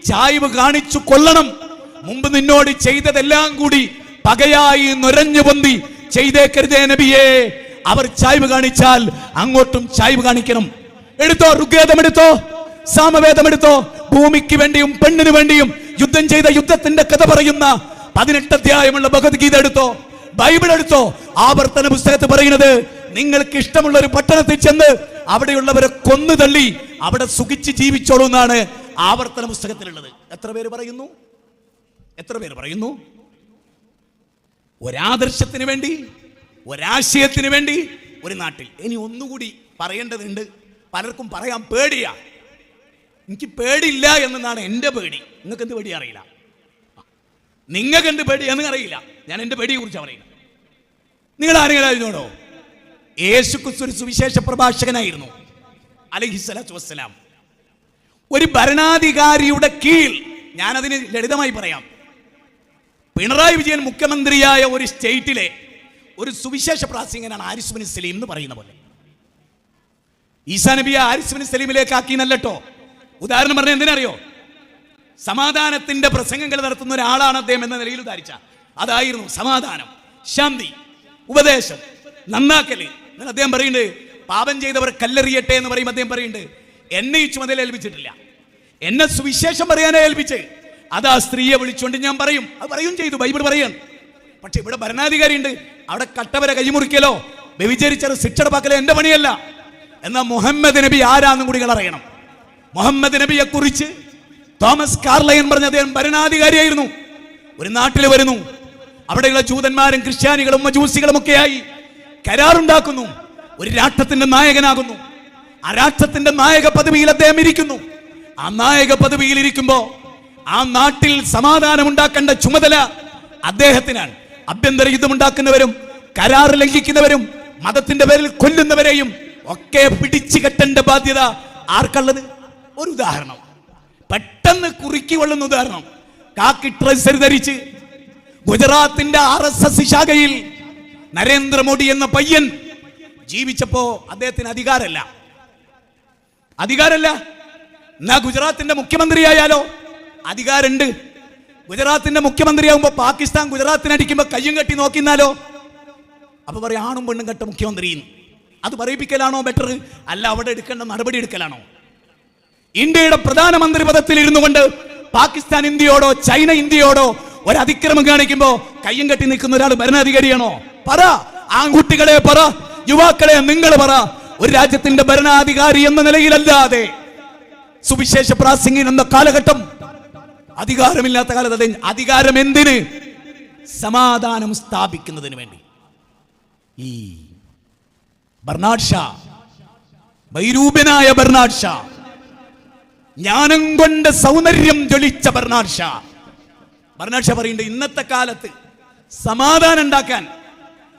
ചായ്വ് കാണിച്ചു കൊള്ളണം. മുമ്പ് നിന്നോട് ചെയ്തതെല്ലാം കൂടി പകയായി നുരഞ്ഞു പൊന്തി ചെയ്തേക്കരുതേ നബിയെ. അവർ ചായ്വ് കാണിച്ചാൽ അങ്ങോട്ടും ചായ്വ് കാണിക്കണം. എടുത്തോ, ഋഗ്വേദം എടുത്തോ, സാമവേദം എടുത്തോ, ഭൂമിക്ക് വേണ്ടിയും പെണ്ണിന് വേണ്ടിയും യുദ്ധം ചെയ്ത യുദ്ധത്തിന്റെ കഥ പറയുന്ന 18 അധ്യായമുള്ള ഭഗവത്ഗീത എടുത്തോ, ബൈബിൾ എടുത്തോ. ആവർത്തന പുസ്തകത്ത് പറയുന്നത് നിങ്ങൾക്ക് ഇഷ്ടമുള്ള ഒരു പട്ടണത്തിൽ ചെന്ന് അവിടെയുള്ളവരെ കൊന്നു തള്ളി അവിടെ സുഖിച്ച് ജീവിച്ചോളൂ എന്നാണ് ആവർത്തന പുസ്തകത്തിലുള്ളത്. എത്ര പേര് പറയുന്നു? ഒരാദർശത്തിന് വേണ്ടി, ഒരാശയത്തിന് വേണ്ടി ഒരു നാട്ടിൽ. ഇനി ഒന്നുകൂടി പറയേണ്ടതുണ്ട്. പലർക്കും പറയാൻ പേടിയാ. എനിക്ക് പേടിയില്ല എന്നാണ് എൻ്റെ പേടി. നിങ്ങൾക്ക് എന്ത് പേടി അറിയില്ല, നിങ്ങൾക്ക് എന്ത് പേടി എന്ന് അറിയില്ല. ഞാൻ എൻ്റെ പേടിയെ കുറിച്ച് അറിയില്ല. നിങ്ങൾ ആരെങ്കിലും അറിഞ്ഞോടോ? യേശു ക്രിസ്തു ഒരു സുവിശേഷ പ്രഭാഷകനായിരുന്നു അലൈഹിസ്സലാത്തു വസ്സലാം. ഒരു ഭരണാധികാരിയുടെ കീഴിൽ, ഞാനതിന് ലളിതമായി പറയാം, പിണറായി വിജയൻ മുഖ്യമന്ത്രിയായ ഒരു സ്റ്റേറ്റിലെ ഒരു സുവിശേഷ പ്രാസംഗികനാണ് ഹാരിസ് ബിൻ സലീം എന്ന് പറയുന്ന പോലെ. ഈസാ നബിയെ ഹാരിസ് ബിൻ സലീമിലേക്ക് ആക്കി എന്നല്ലോ. ഉദാഹരണം പറഞ്ഞ എന്തിനറിയോ? സമാധാനത്തിന്റെ പ്രസംഗങ്ങൾ നടത്തുന്ന ഒരാളാണ് അദ്ദേഹം എന്ന നിലയിൽ ഉദാഹരിച്ച. അതായിരുന്നു സമാധാനം, ശാന്തി, ഉപദേശം, നന്നാക്കല്. എന്നാൽ അദ്ദേഹം പറയുന്നുണ്ട്, പാപം ചെയ്തവർ കല്ലെറിയട്ടെ എന്ന് പറയും. അദ്ദേഹം പറയുന്നുണ്ട്, എന്നെ ഈ ചുമതല ഏൽപ്പിച്ചിട്ടില്ല, എന്നെ സുവിശേഷം പറയാനേ ഏൽപ്പിച്ച്. അത് ആ സ്ത്രീയെ വിളിച്ചുകൊണ്ട് ഞാൻ പറയും. അത് പറയും ചെയ്തു, ബൈബിൾ പറയാണ്. പക്ഷെ ഇവിടെ ഭരണാധികാരി ഉണ്ട്, അവിടെ കട്ടവരെ കൈമുറിക്കലോ വ്യഭിചരിച്ചത് ശിക്ഷ പാക്കലോ എന്റെ പണിയല്ല. എന്നാൽ മുഹമ്മദ് നബി ആരാന്നും കൂടി നിങ്ങൾ അറിയണം. മുഹമ്മദ് നബിയെ കുറിച്ച് തോമസ് കാർലൈൻ പറഞ്ഞ അദ്ദേഹം ഭരണാധികാരിയായിരുന്നു. ഒരു നാട്ടിൽ വരുന്നു, അവിടെയുള്ള ജൂതന്മാരും ക്രിസ്ത്യാനികളും മജൂസികളും ഒക്കെയായി കരാറുണ്ടാക്കുന്നു. ഒരു രാഷ്ട്രത്തിന്റെ നായകനാകുന്നു. ആ രാഷ്ട്രത്തിന്റെ നായക പദവിയിൽ അദ്ദേഹം ഇരിക്കുന്നു. ആ നായക പദവിയിൽ ഇരിക്കുമ്പോ ആ നാട്ടിൽ സമാധാനം ഉണ്ടാക്കേണ്ട ചുമതല അദ്ദേഹത്തിനാണ്. ആഭ്യന്തര യുദ്ധമുണ്ടാക്കുന്നവരും കരാർ ലംഘിക്കുന്നവരും മതത്തിന്റെ പേരിൽ കൊല്ലുന്നവരെയും ഒക്കെ പിടിച്ചു കെട്ടേണ്ട ബാധ്യത ആർക്കുള്ളത്? ഒരു ഉദാഹരണം, പെട്ടെന്ന് കുറുക്കി കൊള്ളുന്ന ഉദാഹരണം. കാക്കി ട്രൗസർ ധരിച്ച് ഗുജറാത്തിന്റെ RSS ശാഖയിൽ നരേന്ദ്രമോദി എന്ന പയ്യൻ ജീവിച്ചപ്പോ അദ്ദേഹത്തിന് അധികാരമല്ല. എന്നാ ഗുജറാത്തിന്റെ മുഖ്യമന്ത്രിയായാലോ അധികാരമുണ്ട്. ഗുജറാത്തിന്റെ മുഖ്യമന്ത്രിയാകുമ്പോ പാകിസ്ഥാൻ ഗുജറാത്തിനെ അടിക്കുമ്പോ കയ്യും കെട്ടി നോക്കിന്നാലോ? അപ്പൊ പറയും ആണും പെണ്ണും കെട്ട മുഖ്യമന്ത്രി. അത് പറയിപ്പിക്കലാണോ ബെറ്റർ, അല്ല അവിടെ എടുക്കേണ്ട നടപടി എടുക്കലാണോ? ഇന്ത്യയുടെ പ്രധാനമന്ത്രി പദത്തിൽ ഇരുന്നു കൊണ്ട് പാകിസ്ഥാൻ ഇന്ത്യയോടോ ചൈന ഇന്ത്യയോടോ ഒരു അതിക്രമം കാണിക്കുമ്പോ കയ്യും കെട്ടി നിൽക്കുന്ന ഒരാൾ ഭരണാധികാരിയാണോ? പറ, ആൺകുട്ടികളെ പറ, യുവാക്കളെ നിങ്ങൾ പറ. ഒരു രാജ്യത്തിന്റെ ഭരണാധികാരി എന്ന നിലയിലല്ലാതെ സുവിശേഷ പ്രാസംഗികൻ എന്ന കാലഘട്ടം അധികാരമില്ലാത്ത കാലത്ത് അധികാരം എന്തിന്? സമാധാനം സ്ഥാപിക്കുന്നതിന് വേണ്ടി. ഈ ബർണാഡ് ഷാ, വൈരൂപ്യനായ ബർണാഡ് ഷാ, ജ്ഞാനം കൊണ്ട് സൗന്ദര്യം ജ്വലിച്ച ബർണാഡ് ഷാ പറയുന്നുണ്ട്, ഇന്നത്തെ കാലത്ത് സമാധാനം ഉണ്ടാക്കാൻ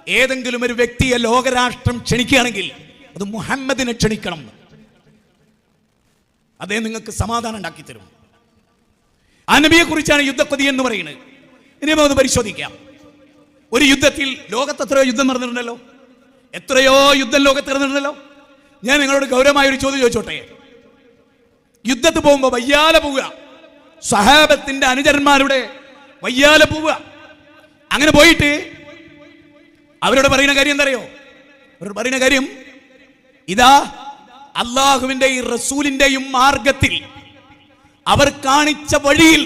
ഏതെങ്കിലും ഒരു വ്യക്തിയെ ലോകരാഷ്ട്രം ക്ഷണിക്കുകയാണെങ്കിൽ അത് മുഹമ്മദിനെ ക്ഷണിക്കണം. അതേ നിങ്ങൾക്ക് സമാധാനം ഉണ്ടാക്കി തരും. ആ നബിയെ കുറിച്ചാണ് യുദ്ധക്കൊതി എന്ന് പറയുന്നത്. ഇനി നമുക്ക് പരിശോധിക്കാം. ഒരു യുദ്ധത്തിൽ ലോകത്ത് എത്രയോ യുദ്ധം നടന്നിട്ടുണ്ടല്ലോ, എത്രയോ യുദ്ധം ലോകത്ത് നടന്നിട്ടുണ്ടല്ലോ. ഞാൻ നിങ്ങളോട് ഗൗരവമായ ഒരു ചോദ്യം ചോദിച്ചോട്ടെ. യുദ്ധത്തിൽ പോകുമ്പോ വയ്യാലെ പോവുക, സഹാബത്തിന്റെ അനുചരന്മാരുടെ വയ്യാലെ പോവുക. അങ്ങനെ പോയിട്ട് അവരോട് പറയുന്ന കാര്യം എന്തറിയോ? അവരോട് പറയുന്ന കാര്യം ഇതാ, അള്ളാഹുവിന്റെയും റസൂലിന്റെയും മാർഗത്തിൽ അവർ കാണിച്ച വഴിയിൽ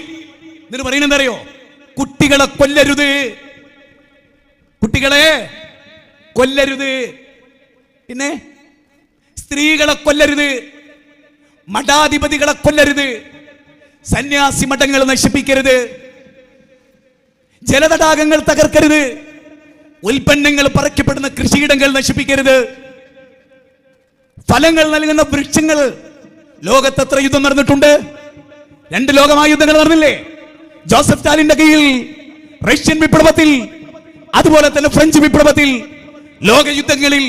എന്നിട്ട് പറയുന്നത് എന്തറിയോ? കുട്ടികളെ കൊല്ലരുത്, കുട്ടികളെ കൊല്ലരുത്, പിന്നെ സ്ത്രീകളെ കൊല്ലരുത്, മഠാധിപതികളെ കൊല്ലരുത്, സന്യാസി മഠങ്ങൾ നശിപ്പിക്കരുത്, ജലതടാകങ്ങൾ തകർക്കരുത്, ഉൽപ്പന്നങ്ങൾ പറിക്കപ്പെടുന്ന കൃഷിയിടങ്ങൾ നശിപ്പിക്കരുത്, ഫലങ്ങൾ നൽകുന്ന വൃക്ഷങ്ങൾ. ലോകത്ത് എത്ര യുദ്ധം നടന്നിട്ടുണ്ട്? 2 ലോകമഹായുദ്ധങ്ങൾ നടന്നില്ലേ? ജോസഫ് സ്റ്റാലിന്റെ കീഴിൽ റഷ്യൻ വിപ്ലവത്തിൽ, അതുപോലെ തന്നെ ഫ്രഞ്ച് വിപ്ലവത്തിൽ, ലോക യുദ്ധങ്ങളിൽ,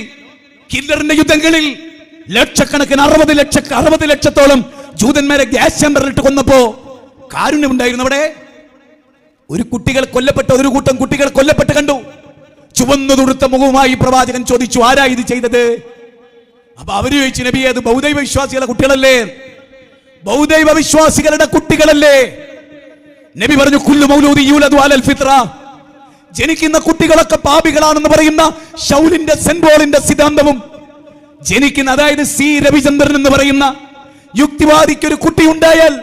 ഹിറ്റ്ലറിന്റെ യുദ്ധങ്ങളിൽ ലക്ഷക്കണക്കിന് 60 ലക്ഷത്തോളം ജൂതന്മാരെ ഗ്യാസ് ചേമ്പറിലിട്ട് കൊന്നപ്പോ കാരുണ്യമുണ്ടായിരുന്നു അവിടെ? ഒരു കൂട്ടം കുട്ടികൾ കൊല്ലപ്പെട്ട് കണ്ടു. ചുവന്നു തുടുത്ത മുഖവുമായി പ്രവാചകൻ ചോദിച്ചു, ആരാ ഇത് ചെയ്തത്? അപ്പൊ അവര് ചോദിച്ചു, നബിയെ അത് ബൗദ്ധൈവ വിശ്വാസികളുടെ കുട്ടികളല്ലേ, ബൗദ്ധൈവ വിശ്വാസികളുടെ കുട്ടികളല്ലേ? നബി പറഞ്ഞു, കുല്ലു മൗലൂദി യൂലദു അലൽ ഫിത്ര, ജനിക്കുന്ന കുട്ടികളൊക്കെ പാപികളാണെന്ന് പറയുന്ന ഷൗലിന്റെ സെന്റ് പോളിന്റെ സിദ്ധാന്തവും ജനിക്കുന്ന, അതായത് സി രവിചന്ദ്രൻ എന്ന് പറയുന്ന യുക്തിവാദിക്ക് ഒരു കുട്ടി ഉണ്ടായാൽ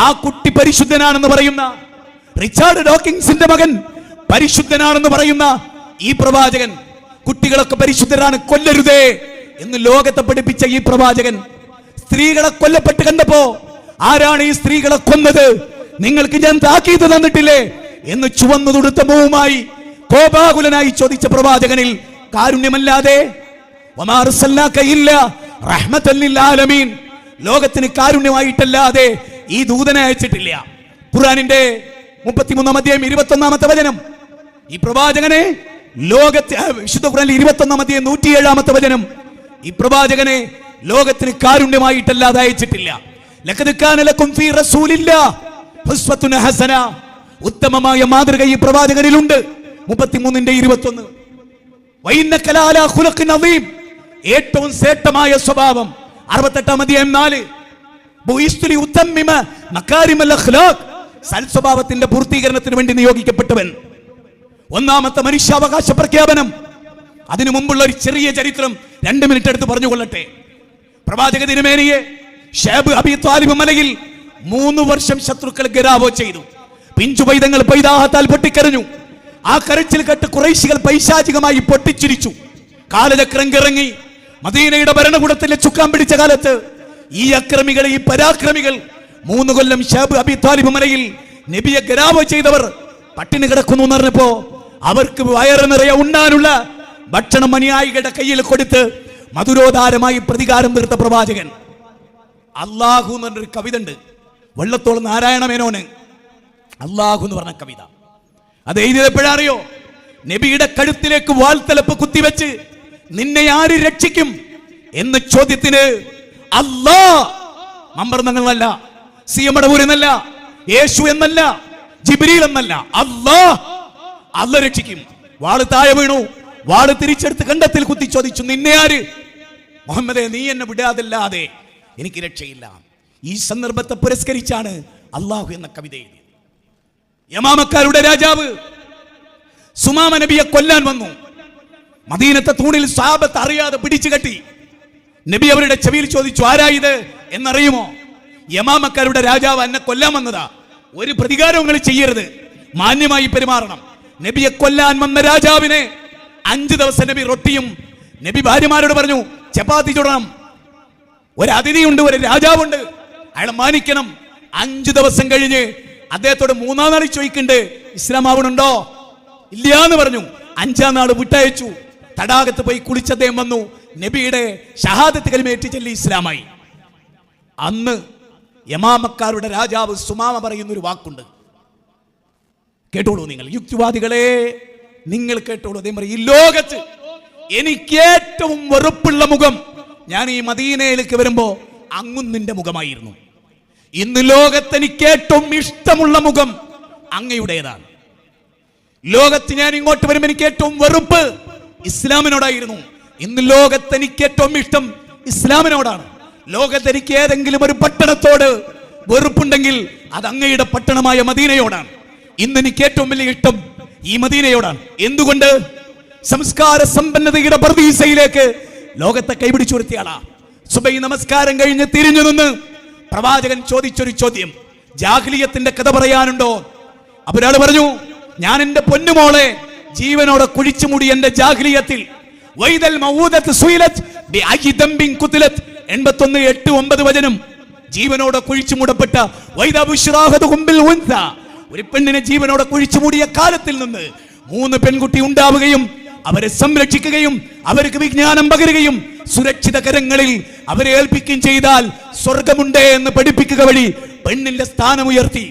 ആ കുട്ടി പരിശുദ്ധനാണെന്ന് പറയുന്ന റിച്ചാർഡ് ഡോക്കിൻസിന്റെ മകൻ പരിശുദ്ധനാണെന്ന് പറയുന്ന ഈ പ്രവാചകൻ കുട്ടികളൊക്കെ പരിശുദ്ധരാണ്, കൊല്ലരുതേ എന്ന് ലോകത്തെ പഠിപ്പിച്ച ഈ പ്രവാചകൻ സ്ത്രീകളെ കൊല്ലപ്പെട്ട് കണ്ടപ്പോ, ആരാണ് ഈ സ്ത്രീകളെ കൊന്നത്? നിങ്ങൾക്ക് ഞാൻ താക്കീത് തന്നിട്ടില്ലേ എന്ന് ചുവന്നു തുടുത്ത മുഖവുമായി കോപാകുലനായി ചോദിച്ച പ്രവാചകനിൽ കാരുണ്യമല്ലാതെ, ലോകത്തിന് കാരുണ്യമായിട്ടല്ലാതെ ഈ ദൂതനെ അയച്ചിട്ടില്ല. ഖുർആനിന്റെ 33-ാം അധ്യായം 21-ാമത്തെ വചനം ഈ പ്രവാചകനെ ലോകത്തെ, വിശുദ്ധ ഖുർആനിൽ 21-ാം അധ്യായം 107-ാമത്തെ വചനം ഈ പ്രവാചകനെ ലോകത്തിന് കാരുണ്യമായിട്ടല്ലാതെ അയച്ചിട്ടില്ല. ലഖദ് കാന ലക്കും ഫീ റസൂലില്ലാഹി ഉസ്വത്തുൻ ഹസന, ഉത്തമമായ മാതൃക ഈ പ്രവാചകനിലുണ്ട്. 33-ന്റെ 21. വഇന്നക ലഅലാ ഖുലുഖിൻ അദീം, ഏറ്റവും ശ്രേഷ്ഠമായ സ്വഭാവം. 68-ാം അധ്യായം 4 ബുഇസ്തു ലിഉതമ്മിമ മകാരിമൽ അഖ്ലാഖ്, സൽസ്വഭാവത്തിന്റെ പൂർത്തീകരണത്തിന് വേണ്ടി നിയോഗിക്കപ്പെട്ടവൻ. 1-ാമത്തെ മനുഷ്യാവകാശ പ്രഖ്യാപനം. അതിനു മുമ്പുള്ള ഒരു ചെറിയ ചരിത്രം 2 മിനിറ്റ് എടുത്ത് പറഞ്ഞുകൊള്ളട്ടെ. പ്രവാചക തിരുമേനിയെ ഷൈബ് അബി ത്വാലിബ് മലയിൽ 3 വർഷം ശത്രുക്കൾ ഗരാവോ ചെയ്തു. പിഞ്ചുപൈതങ്ങൾ പൈതാഹത്താൽ പൊട്ടിക്കരഞ്ഞു. ആ കരച്ചിൽ കേട്ട് ഖുറൈശികൾ പൈശാചികമായി പൊട്ടിച്ചിരിച്ചു. കാലചക്രം കറങ്ങി. മദീനയുടെ ഭരണകൂടത്തിലെ ചുക്കാൻ പിടിച്ച കാലത്ത് ഈ അക്രമികൾ, ഈ പരാക്രമികൾ 3 കൊല്ലം ഷാബ് അബി താലിബ് മലയിൽ നബിയെ ഗരാബ് ചെയ്തവർ പട്ടിണി കിടക്കുന്നു എന്ന് പറഞ്ഞപ്പോ അവർക്ക് വയറ് നിറയെ ഉണ്ണാനുള്ള ഭക്ഷണം അനുയായികളുടെ കയ്യിൽ കൊടുത്ത് മധുരോധാരമായി പ്രതികാരം തീർത്ത പ്രവാചകൻ. അല്ലാഹു എന്ന് പറഞ്ഞൊരു കവിത ഉണ്ട്, വെള്ളത്തോളം നാരായണ മേനോന് അല്ലാഹു എന്ന് പറഞ്ഞ കവിത. അത് എഴുതിയത് എപ്പോഴറിയോ? നബിയുടെ കഴുത്തിലേക്ക് വാൾത്തലപ്പ് കുത്തിവെച്ച് നിന്നെ ആര് രക്ഷിക്കും എന്ന ചോദ്യത്തിന് അല്ലാ, മമ്പർന്നല്ല, സിയമടവൂർ എന്നല്ല, യേശു എന്നല്ല, ജിബ്രീൽ എന്നല്ല, അല്ല രക്ഷിക്കും. വാള് താഴെ വീണു, വാള് തിരിച്ചെടുത്ത് കണ്ടത്തിൽ കുത്തി ചോദിച്ചു, നിന്നെ ആര്? മുഹമ്മദേ, നീ എന്നെ വിടാതില്ലാതെ എനിക്ക് രക്ഷയില്ല. ഈ സന്ദർഭത്തെ പുരസ്കരിച്ചാണ് അല്ലാഹു എന്ന കവിത എഴുതിയത്. യമാമക്കാരുടെ രാജാവ് സുമാമ നബിയെ കൊല്ലാൻ വന്നു. മദീനത്തെ തൂണിൽ സഹാബത്ത് അറിയാതെ പിടിച്ചു കെട്ടി. നബി അവരുടെ ചെവിയിൽ ചോദിച്ചു, ആരാ ഇത് എന്നറിയുമോ? യമാമക്കാരുടെ രാജാവ് എന്നെ കൊല്ലാൻ വന്നതാ, ഒരു പ്രതികാരവും നിങ്ങൾ ചെയ്യരുത്, മാന്യമായി പെരുമാറണം. നബിയെ കൊല്ലാൻ വന്ന രാജാവിനെ 5 ദിവസം നബി റൊട്ടിയും, നബി ഭാര്യമാരോട് പറഞ്ഞു ചപ്പാത്തി ചുടണം. ഒരു അതിഥിയുണ്ട്, ഒരു രാജാവുണ്ട്, അയാളെ മാനിക്കണം. 5 ദിവസം കഴിഞ്ഞ് അദ്ദേഹത്തോട് 3-ാം നാൾ ചോദിക്കണ്ട്, ഇസ്ലാം ആവണുണ്ടോ? ഇല്ല എന്ന് പറഞ്ഞു. 5-ാം നാൾ വിട്ടയച്ചു. തടാകത്ത് പോയി കുളിച്ച് അദ്ദേഹം വന്നു. നബിയുടെ ഷഹാദത്ത് കലിമയേറ്റ് ചൊല്ലി ഇസ്ലാമായി. അന്ന് യമാമക്കാരുടെ രാജാവ് സുമാമ പറയുന്നൊരു വാക്കുണ്ട്, കേട്ടോളൂ നിങ്ങൾ യുക്തിവാദികളെ, നിങ്ങൾ കേട്ടോളൂ. അദ്ദേഹം പറയും, ഈ ലോകത്ത് എനിക്ക് ഏറ്റവും വെറുപ്പുള്ള മുഖം ഞാൻ ഈ മദീനയിലേക്ക് വരുമ്പോ അങ്ങും നിന്റെ മുഖമായിരുന്നു. ഇന്ന് ലോകത്ത് എനിക്ക് ഏറ്റവും ഇഷ്ടമുള്ള മുഖം അങ്ങയുടേതാണ്. ലോകത്ത് ഞാൻ ഇങ്ങോട്ട് വരുമ്പോൾ എനിക്ക് ഏറ്റവും വെറുപ്പ് ഇസ്ലാമിനോടായിരുന്നു. ഇന്ന് ലോകത്ത് എനിക്ക് ഏറ്റവും ഇഷ്ടം ഇസ്ലാമിനോടാണ്. ലോകത്ത് എനിക്ക് ഏതെങ്കിലും ഒരു പട്ടണത്തോട് വെറുപ്പുണ്ടെങ്കിൽ അത് അങ്ങയുടെ പട്ടണമായ മദീനയോടാണ്. ഇന്ന് എനിക്ക് ഏറ്റവും വലിയ ഇഷ്ടം ഈ മദീനയോടാണ്. എന്തുകൊണ്ട്? സംസ്കാര സമ്പന്നതയുടെ പർദീസയിലേക്ക് ലോകത്തെ കൈപിടിച്ചുയർത്തിയാളാ. സുബൈ നമസ്കാരം കഴിഞ്ഞ് തിരിഞ്ഞു നിന്ന് പ്രവാചകൻ ചോദിച്ചൊരു ചോദ്യം, ജാഹിലിയത്തിന്റെ കഥ പറയാനുണ്ടോ? അപ്പോൾ ഒരാൾ പറഞ്ഞു, ഞാൻ എന്റെ പൊന്നുമോളെ ജീവനോടെ കുഴിച്ചു മൂടി എന്റെ ജാഹിലിയത്തിൽ 81:8-9 വചനം, ജീവനോടെ കുഴിച്ചു മൂടപ്പെട്ട ഒരു പെണ്ണിനെ ജീവനോടെ കുഴിച്ചു മൂടിയ കാലത്തിൽ നിന്ന് 3 പെൺകുട്ടി ഉണ്ടാവുകയും അവരെ സംരക്ഷിക്കുകയും അവർക്ക് വിജ്ഞാനം പകരുകയും സുരക്ഷിത കരങ്ങളിൽ അവരെ ഏൽപ്പിക്കുകയും ചെയ്താൽ സ്വർഗമുണ്ട് എന്ന് പഠിപ്പിക്കുക വഴി പെണ്ണിന്റെ സ്ഥാനം ഉയർത്തി.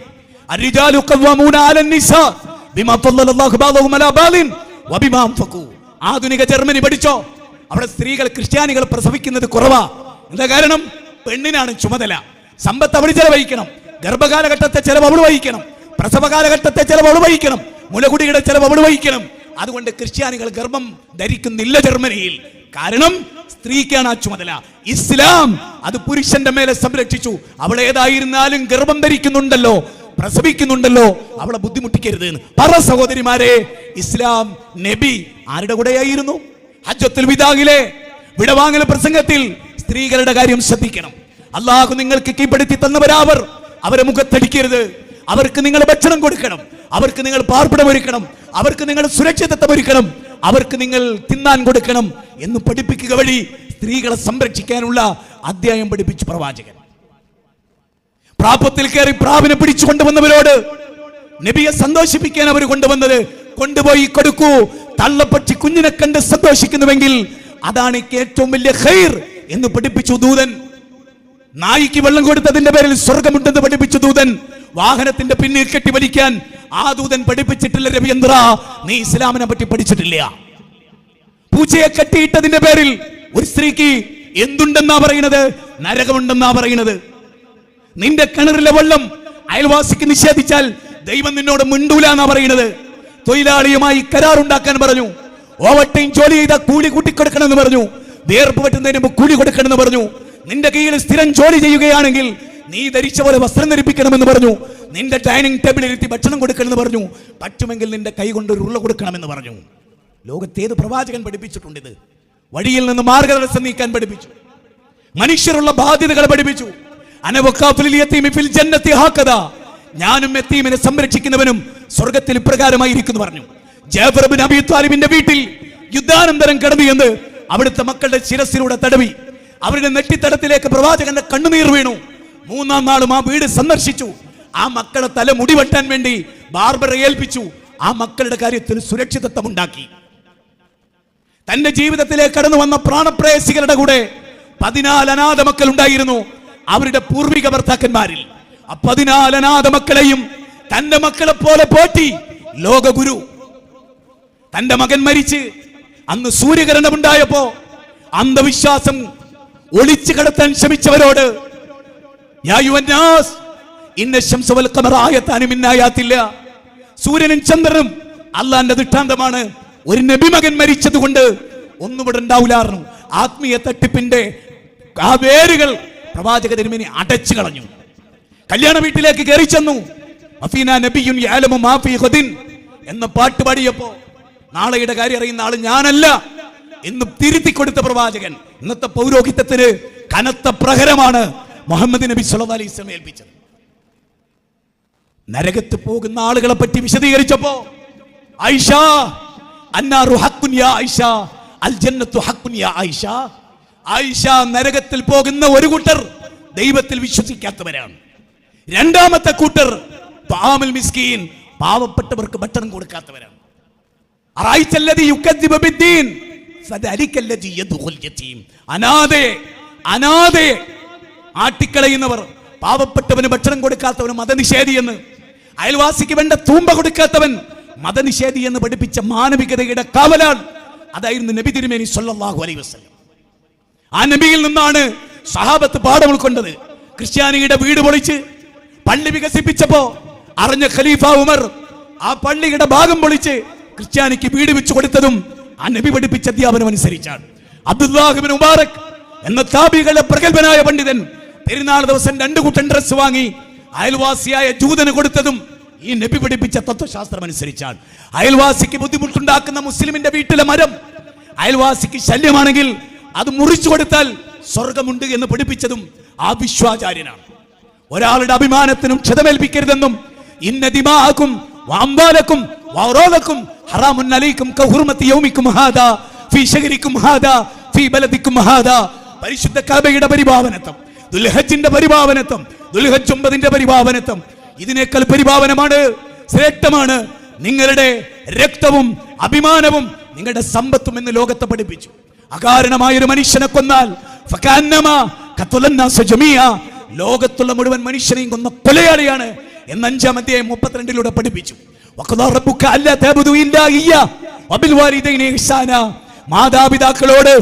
ആധുനിക ജർമ്മനി പഠിച്ചോ? അവിടെ സ്ത്രീകൾ ക്രിസ്ത്യാനികൾ പ്രസവിക്കുന്നത് കുറവാ. എന്താ കാരണം? പെണ്ണിനാണ് ചുമതല. സമ്പത്ത് അവൾ ചെലവഴിക്കണം, ഗർഭകാലഘട്ടത്തെ ചെലവ് അവൾ വഹിക്കണം, പ്രസവ കാലഘട്ടത്തെ ചെലവ് അവൾ വഹിക്കണം, മുലകുടിയുടെ ചെലവ് അവൾ വഹിക്കണം. അതുകൊണ്ട് ക്രിസ്ത്യാനികൾ ഗർഭം ധരിക്കുന്നില്ല ജർമ്മനിയിൽ. കാരണം സ്ത്രീക്കാണ് ആ ചുമതല. ഇസ്ലാം അത് പുരുഷന്റെ മേലെ സംരക്ഷിച്ചു. അവൾ ഏതായിരുന്നാലും ഗർഭം ധരിക്കുന്നുണ്ടല്ലോ, പ്രസവിക്കുന്നുണ്ടല്ലോ, അവളെ ബുദ്ധിമുട്ടിക്കരുത്. പറ സഹോദരിമാരെ, ഇസ്ലാം നബി ആരുടെ കൂടെയായിരുന്നു? ഹജ്ജത്തുൽ വിദാഇലെ വിടവാങ്ങൽ പ്രസംഗത്തിൽ സ്ത്രീകളുടെ കാര്യം ശ്രദ്ധിക്കണം. അല്ലാഹു നിങ്ങൾക്ക് കീഴ്പ്പെടുത്തി തന്നവരാവർ, അവരെ മുഖത്തടിക്കരുത്. അവർക്ക് നിങ്ങൾ ഭക്ഷണം കൊടുക്കണം, അവർക്ക് നിങ്ങൾ പാർപ്പിടം ഒരുക്കണം, അവർക്ക് നിങ്ങൾ സുരക്ഷിതത്വം ഒരുക്കണം, അവർക്ക് നിങ്ങൾ തിന്നാൻ കൊടുക്കണം എന്ന് പഠിപ്പിക്കുക വഴി സ്ത്രീകളെ സംരക്ഷിക്കാനുള്ള അധ്യായം പഠിപ്പിച്ചു പ്രവാചകൻ. പ്രാപത്തിൽ കയറി പ്രാവിനെ പിടിച്ചു കൊണ്ടുവന്നവരോട് നബിയെ സന്തോഷിപ്പിക്കാൻ അവർ കൊണ്ടുവന്നത്, കൊണ്ടുപോയി കൊടുക്കൂ. തള്ളപ്പക്ഷി കുഞ്ഞിനെ കണ്ട് സന്തോഷിക്കുന്നുവെങ്കിൽ അതാണ് ഏറ്റവും വലിയ ഖൈർ എന്ന് പഠിപ്പിച്ചു ദൂതൻ. നായിക്ക് വെള്ളം കൊടുത്തതിന്റെ പേരിൽ സ്വർഗമുണ്ടെന്ന് പഠിപ്പിച്ചു ദൂതൻ. വാഹനത്തിന്റെ പിന്നിൽ കെട്ടി വലിക്കാൻ ആ ദൂതൻ പഠിപ്പിച്ചിട്ടില്ല. രവീന്ദ്ര, നീ ഇസ്ലാമിനെ പറ്റി പഠിച്ചിട്ടില്ല. പൂച്ചയെ കെട്ടിയിട്ടതിന്റെ പേരിൽ ഒരു സ്ത്രീക്ക് എന്തുണ്ടെന്നാ പറയുന്നത്? നരകമുണ്ടെന്നാ പറയുന്നത്. നിന്റെ കിണറിലെ വെള്ളം അയൽവാസിക്ക് നിഷേധിച്ചാൽ ദൈവം നിന്നോട് മിണ്ടൂല എന്നാ പറയുന്നത്. തൊഴിലാളിയുമായി കരാറുണ്ടാക്കാൻ പറഞ്ഞു. ഓവർ ടൈം ജോലി ചെയ്താൽ കൂലി കൂട്ടിക്കൊടുക്കണമെന്ന് പറഞ്ഞു. വേർപ്പ് പറ്റുന്നതിന് മുമ്പ് കൂലി കൊടുക്കണമെന്ന് പറഞ്ഞു. നിന്റെ കീഴിൽ സ്ഥിരം ജോലി ചെയ്യുകയാണെങ്കിൽ നീ ധരിച്ച പോലെ വസ്ത്രം ധരിപ്പിക്കണമെന്ന് പറഞ്ഞു. നിന്റെ ഡൈനിങ് ടേബിളിൽ ഇരുത്തി ഭക്ഷണം കൊടുക്കണമെന്ന് പറഞ്ഞു. പറ്റുമെങ്കിൽ നിന്റെ കൈ കൊണ്ട് ഒരു ഉരുള കൊടുക്കണമെന്ന് പറഞ്ഞു. ലോകത്തേത് പ്രവാചകൻ പഠിപ്പിച്ചിട്ടുണ്ട് ഇത്? വഴിയിൽ നിന്ന് മാർഗദർശനം നീക്കാൻ പഠിപ്പിച്ചു. മനുഷ്യരുള്ള ബാധ്യതകളെ പഠിപ്പിച്ചു. ഞാനും യതീമിനെ സംരക്ഷിക്കുന്നവനും സ്വർഗത്തിൽ ഇപ്രകാരമായിരിക്കുന്നു പറഞ്ഞു. ജഅഫർ ഇബ്നു അബീ ത്വാലിബിന്റെ വീട്ടിൽ യുദ്ധാനന്തരം കടന്നു എന്ന് അവിടുത്തെ മക്കളുടെ ശിരസിലൂടെ തടവി അവരുടെ നെറ്റിത്തടത്തിലേക്ക് പ്രവാചകന്റെ കണ്ണുനീർ വീണു. മൂന്നാം നാളും ആ വീട് സന്ദർശിച്ചു. ആ മക്കളെ തല മുടിവെട്ടാൻ വേണ്ടി ബാർബറെ ഏൽപ്പിച്ചു. ആ മക്കളുടെ കാര്യത്തിൽ സുരക്ഷിതത്വം ഉണ്ടാക്കി. തന്റെ ജീവിതത്തിലേക്ക് കടന്നു വന്ന പ്രാണപ്രേയസികളുടെ കൂടെ 14 അനാഥ മക്കൾ ഉണ്ടായിരുന്നു അവരുടെ പൂർവിക ഭർത്താക്കന്മാരിൽ. ആ 14 അനാഥ മക്കളെയും തന്റെ മക്കളെ പോലെ പോറ്റി ലോകഗുരു. തന്റെ മകൻ മരിച്ച് അന്ന് സൂര്യഗ്രഹണമുണ്ടായപ്പോ അന്ധവിശ്വാസം ഒളിച്ചു കടത്താൻ ശ്രമിച്ചവരോട് സൂര്യനും ചന്ദ്രനും അള്ളാന്റെ ദൃഷ്ടാന്തമാണ്. ഒരു നബി മകൻ മരിച്ചത് കൊണ്ട് ഒന്നുകൂടെ ഉണ്ടാവില്ലായിരുന്നു. ആത്മീയ തട്ടിപ്പിന്റെ ആ വേരുകൾ പ്രവാചക തിരുമേനി അടച്ചു കളഞ്ഞു. കല്യാണ വീട്ടിലേക്ക് കയറി ചെന്നു. എന്ന പാട്ട് പാടിയപ്പോ നാളെയുടെ കാര്യം അറിയുന്ന ആള് ഞാനല്ല എന്ന് തിരുത്തി കൊടുത്ത പ്രവാചകൻ ഇന്നത്തെ പൗരോഹിത്യത്തിന് കനത്ത പ്രഹരമാണ് മുഹമ്മദ് നബി സല്ലല്ലാഹു അലൈഹി വസല്ലം ഏൽപ്പിച്ചത്. നരകത്ത് പോകുന്ന ആളുകളെ പറ്റി വിശദീകരിച്ചപ്പോ ആയിഷ അന്നാറു ഹഖ്കുൻ യാ ആയിഷ അൽ ജന്നത്തു ഹഖ്കുൻ യാ ആയിഷ. ആയിഷ, നരകത്തിൽ പോകുന്ന ഒരു കൂട്ടർ ദൈവത്തിൽ വിശ്വസിക്കാത്തവരാണ്. രണ്ടാമത്തെ കൂട്ടർ തആമുൽ മിസ്കീൻ, പാവപ്പെട്ടവർക്ക് ഭക്ഷണം കൊടുക്കാത്തവരാണ്. അറഅയ്തല്ലദീ യുകദ്ദിബു ബിദ്ദീൻ ഫദലിക്കല്ലദീ യദ്ഖുൽ യതീം. അനാഥയെ ആട്ടിക്കളയുന്നവർ, പാവപ്പെട്ടവന് ഭക്ഷണം കൊടുക്കാത്തവന് മതനിഷേധി എന്ന്, അയൽവാസിക്ക് വേണ്ട തൂമ്പ കൊടുക്കാത്തവൻ മതനിഷേധി എന്ന് പഠിപ്പിച്ച മാനവികതയുടെ കാവലാൾ അതായിരുന്നു നബി തിരുമേനി സല്ലല്ലാഹു അലൈഹി വസല്ലം. ആ നബിയിൽ നിന്നാണ് സഹാബത്ത് പാഠം ഉൾക്കൊണ്ടത്. ക്രിസ്ത്യാനിയുടെ വീട് പൊളിച്ച് പള്ളി വികസിപ്പിച്ചപ്പോ അറിഞ്ഞ ഖലീഫ ഉമർ ആ പള്ളിയുടെ ഭാഗം പൊളിച്ച് ക്രിസ്ത്യാനിക്ക് വീട് വെച്ചു കൊടുത്തതും ആ നബി പഠിപ്പിച്ച അധ്യാപനം അനുസരിച്ചാണ്. അബ്ദുല്ലാഹ് ഇബ്നു മുബാറക് എന്ന താബികളുടെ പ്രഗൽഭനായ പണ്ഡിതൻ പെരുന്നാൾ ദിവസം 2 കൂട്ടം ഡ്രസ് വാങ്ങി അയൽവാസിയായ ജൂതന് കൊടുത്തതും ഈ നബി പഠിപ്പിച്ച തത്വശാസ്ത്രം അനുസരിച്ചാണ്. അയൽവാസിക്ക് ബുദ്ധിമുട്ടുണ്ടാക്കുന്ന മുസ്ലിമിന്റെ വീട്ടിലെ മരം അയൽവാസിക്ക് ശല്യമാണെങ്കിൽ അത് മുറിച്ചു കൊടുത്താൽ സ്വർഗമുണ്ട് എന്ന് പഠിപ്പിച്ചതും ആ വിശ്വാചാര്യനാണ്. ഒരാളുടെ അഭിമാനത്തിനും ക്ഷതമേൽപ്പിക്കരുതെന്നും ഇന്ന ദിമാഅക്കും വഅംവാലക്കും വഅറോദക്കും ഹറാമുൻ അലൈക്കും കഹുർമത്തി യൗമിക്കും ഹാദാ ഫീ ശഹരിക്കും ഹാദാ ഫീ ബലദിക്കും ഹാദാ. പരിശുദ്ധ കഅബയുടെ പരിപാവനത്വം, ദുൽഹജ്ജിന്റെ പരിപാവനത്വം, ദുൽഹജ്ജ് 9ന്റെ പരിപാവനത്വം ഇതിനേക്കാൾ പരിപാവനമാണ്, ശ്രേഷ്ഠമാണ് നിങ്ങളുടെ രക്തവും അഭിമാനവും നിങ്ങളുടെ സമ്പത്തും എന്ന് ലോകത്തെ പഠിപ്പിച്ചു. അകാരണമായൊരു മനുഷ്യനെ കൊന്നാൽ ലോകത്തുള്ള മുഴുവൻ മനുഷ്യനെയും കൊന്ന കൊലയാളിയാണ് എന്ന് 5-ാം അധ്യായം 32 പഠിപ്പിച്ചു. മാതാപിതാക്കളോട്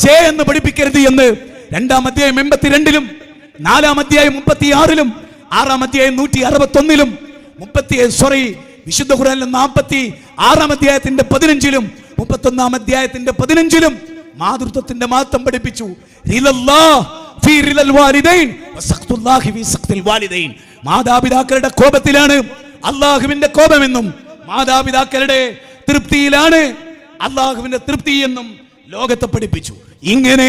ചേ എന്ന് പഠിപ്പിക്കരുത് എന്ന് 2-ാം അധ്യായം 82-ലും 4-ാം അധ്യായം 36-ലും 6-ാം അധ്യായം 161-ലും വിശുദ്ധ ഖുർആനിലെ 46-ാം അധ്യായത്തിന്റെ 15-ലും 31-ാം അധ്യായത്തിന്റെ 15-ലും മാതൃത്വത്തിന്റെ മാത്രം പഠിപ്പിച്ചു. മാതാപിതാക്കളുടെ കോപത്തിലാണ് അള്ളാഹുവിന്റെ കോപമെന്നും മാതാപിതാക്കളുടെ തൃപ്തിയിലാണ് അള്ളാഹുവിന്റെ തൃപ്തി എന്നും ലോകത്തെ പഠിപ്പിച്ചു. ഇങ്ങനെ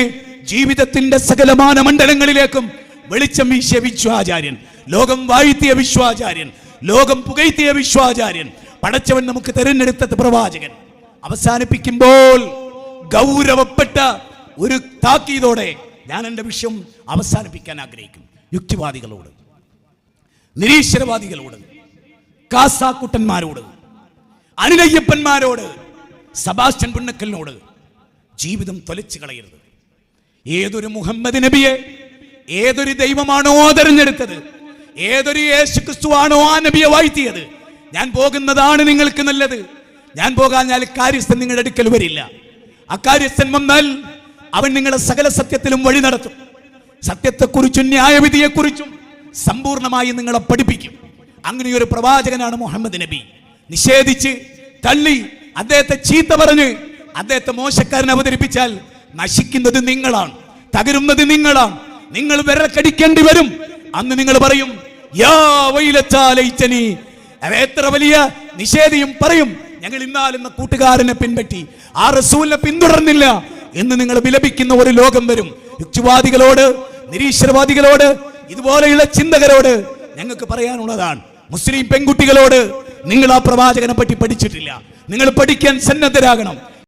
ജീവിതത്തിന്റെ സകലമാന മണ്ഡലങ്ങളിലേക്കും വെളിച്ചം വീശിയ വിശ്വാചാര്യൻ, ലോകം വാഴ്ത്തിയ വിശ്വാചാര്യൻ, ലോകം പുകഴ്ത്തിയ വിശ്വാചാര്യൻ, പടച്ചവൻ നമുക്ക് തിരഞ്ഞെടുത്ത പ്രവാചകൻ. അവസാനിപ്പിക്കുമ്പോൾ ഗൗരവപ്പെട്ട ഒരു താക്കീതോടെ ഞാൻ എൻ്റെ വിഷയം അവസാനിപ്പിക്കാൻ ആഗ്രഹിക്കും. യുക്തിവാദികളോട്, നിരീശ്വരവാദികളോട്, കാസാക്കുട്ടന്മാരോട്, അനിലയ്യപ്പന്മാരോട്, സബാസ്റ്റ്യൻ പുന്നക്കലിനോട് ജീവിതം തൊലച്ചു കളയരുത്. ഏതൊരു മുഹമ്മദ് നബിയെ ഏതൊരു ദൈവമാണോ തെരഞ്ഞെടുത്തത്, ഏതൊരു യേശു ക്രിസ്തുവാണോ ആ നബിയെ വാഴ്ത്തിയത്, ഞാൻ പോകുന്നതാണ് നിങ്ങൾക്ക് നല്ലത്, ഞാൻ പോകാഞ്ഞാൽ കാര്യസ്ഥൻ നിങ്ങളുടെ അടുക്കൽ വരില്ല, അക്കാര്യസ്ഥൻ വന്നാൽ അവൻ നിങ്ങളെ സകല സത്യത്തിലും വഴി നടത്തും, സത്യത്തെക്കുറിച്ചും ന്യായവിധിയെക്കുറിച്ചും സമ്പൂർണമായി നിങ്ങളെ പഠിപ്പിക്കും. അങ്ങനെയൊരു പ്രവാചകനാണ് മുഹമ്മദ് നബി. നിഷേധിച്ച് തള്ളി അദ്ദേഹത്തെ ചീത്ത പറഞ്ഞ് അദ്ദേഹത്തെ മോശക്കാരൻ അവതരിപ്പിച്ചാൽ നശിക്കുന്നത് നിങ്ങളാണ്, തകരുന്നത് നിങ്ങളാണ്. നിങ്ങൾ വിരൽ കടിക്കേണ്ടി വരും. അന്ന് നിങ്ങൾ പറയും യാ വൈലത്താ ലൈതനി. എത്ര വലിയ നിഷേധിയും പറയും ഞങ്ങൾ ഇന്നാലെന്ന കൂട്ടുകാരനെ പിൻപറ്റി ആ റസൂലിനെ പിന്തുടർന്നില്ല എന്ന് നിങ്ങൾ വിലപിക്കുന്ന ഒരു ലോകം വരും. യുക്തിവാദികളോട്, നിരീശ്വരവാദികളോട്, ഇതുപോലെയുള്ള ചിന്തകരോട് ഞങ്ങൾക്ക് പറയാനുള്ളതാണ്. മുസ്ലിം പെൺകുട്ടികളോട് നിങ്ങൾ ആ പ്രവാചകനെ പറ്റി പഠിച്ചിട്ടില്ല, നിങ്ങൾ പഠിക്കാൻ സന്നദ്ധരാകണം.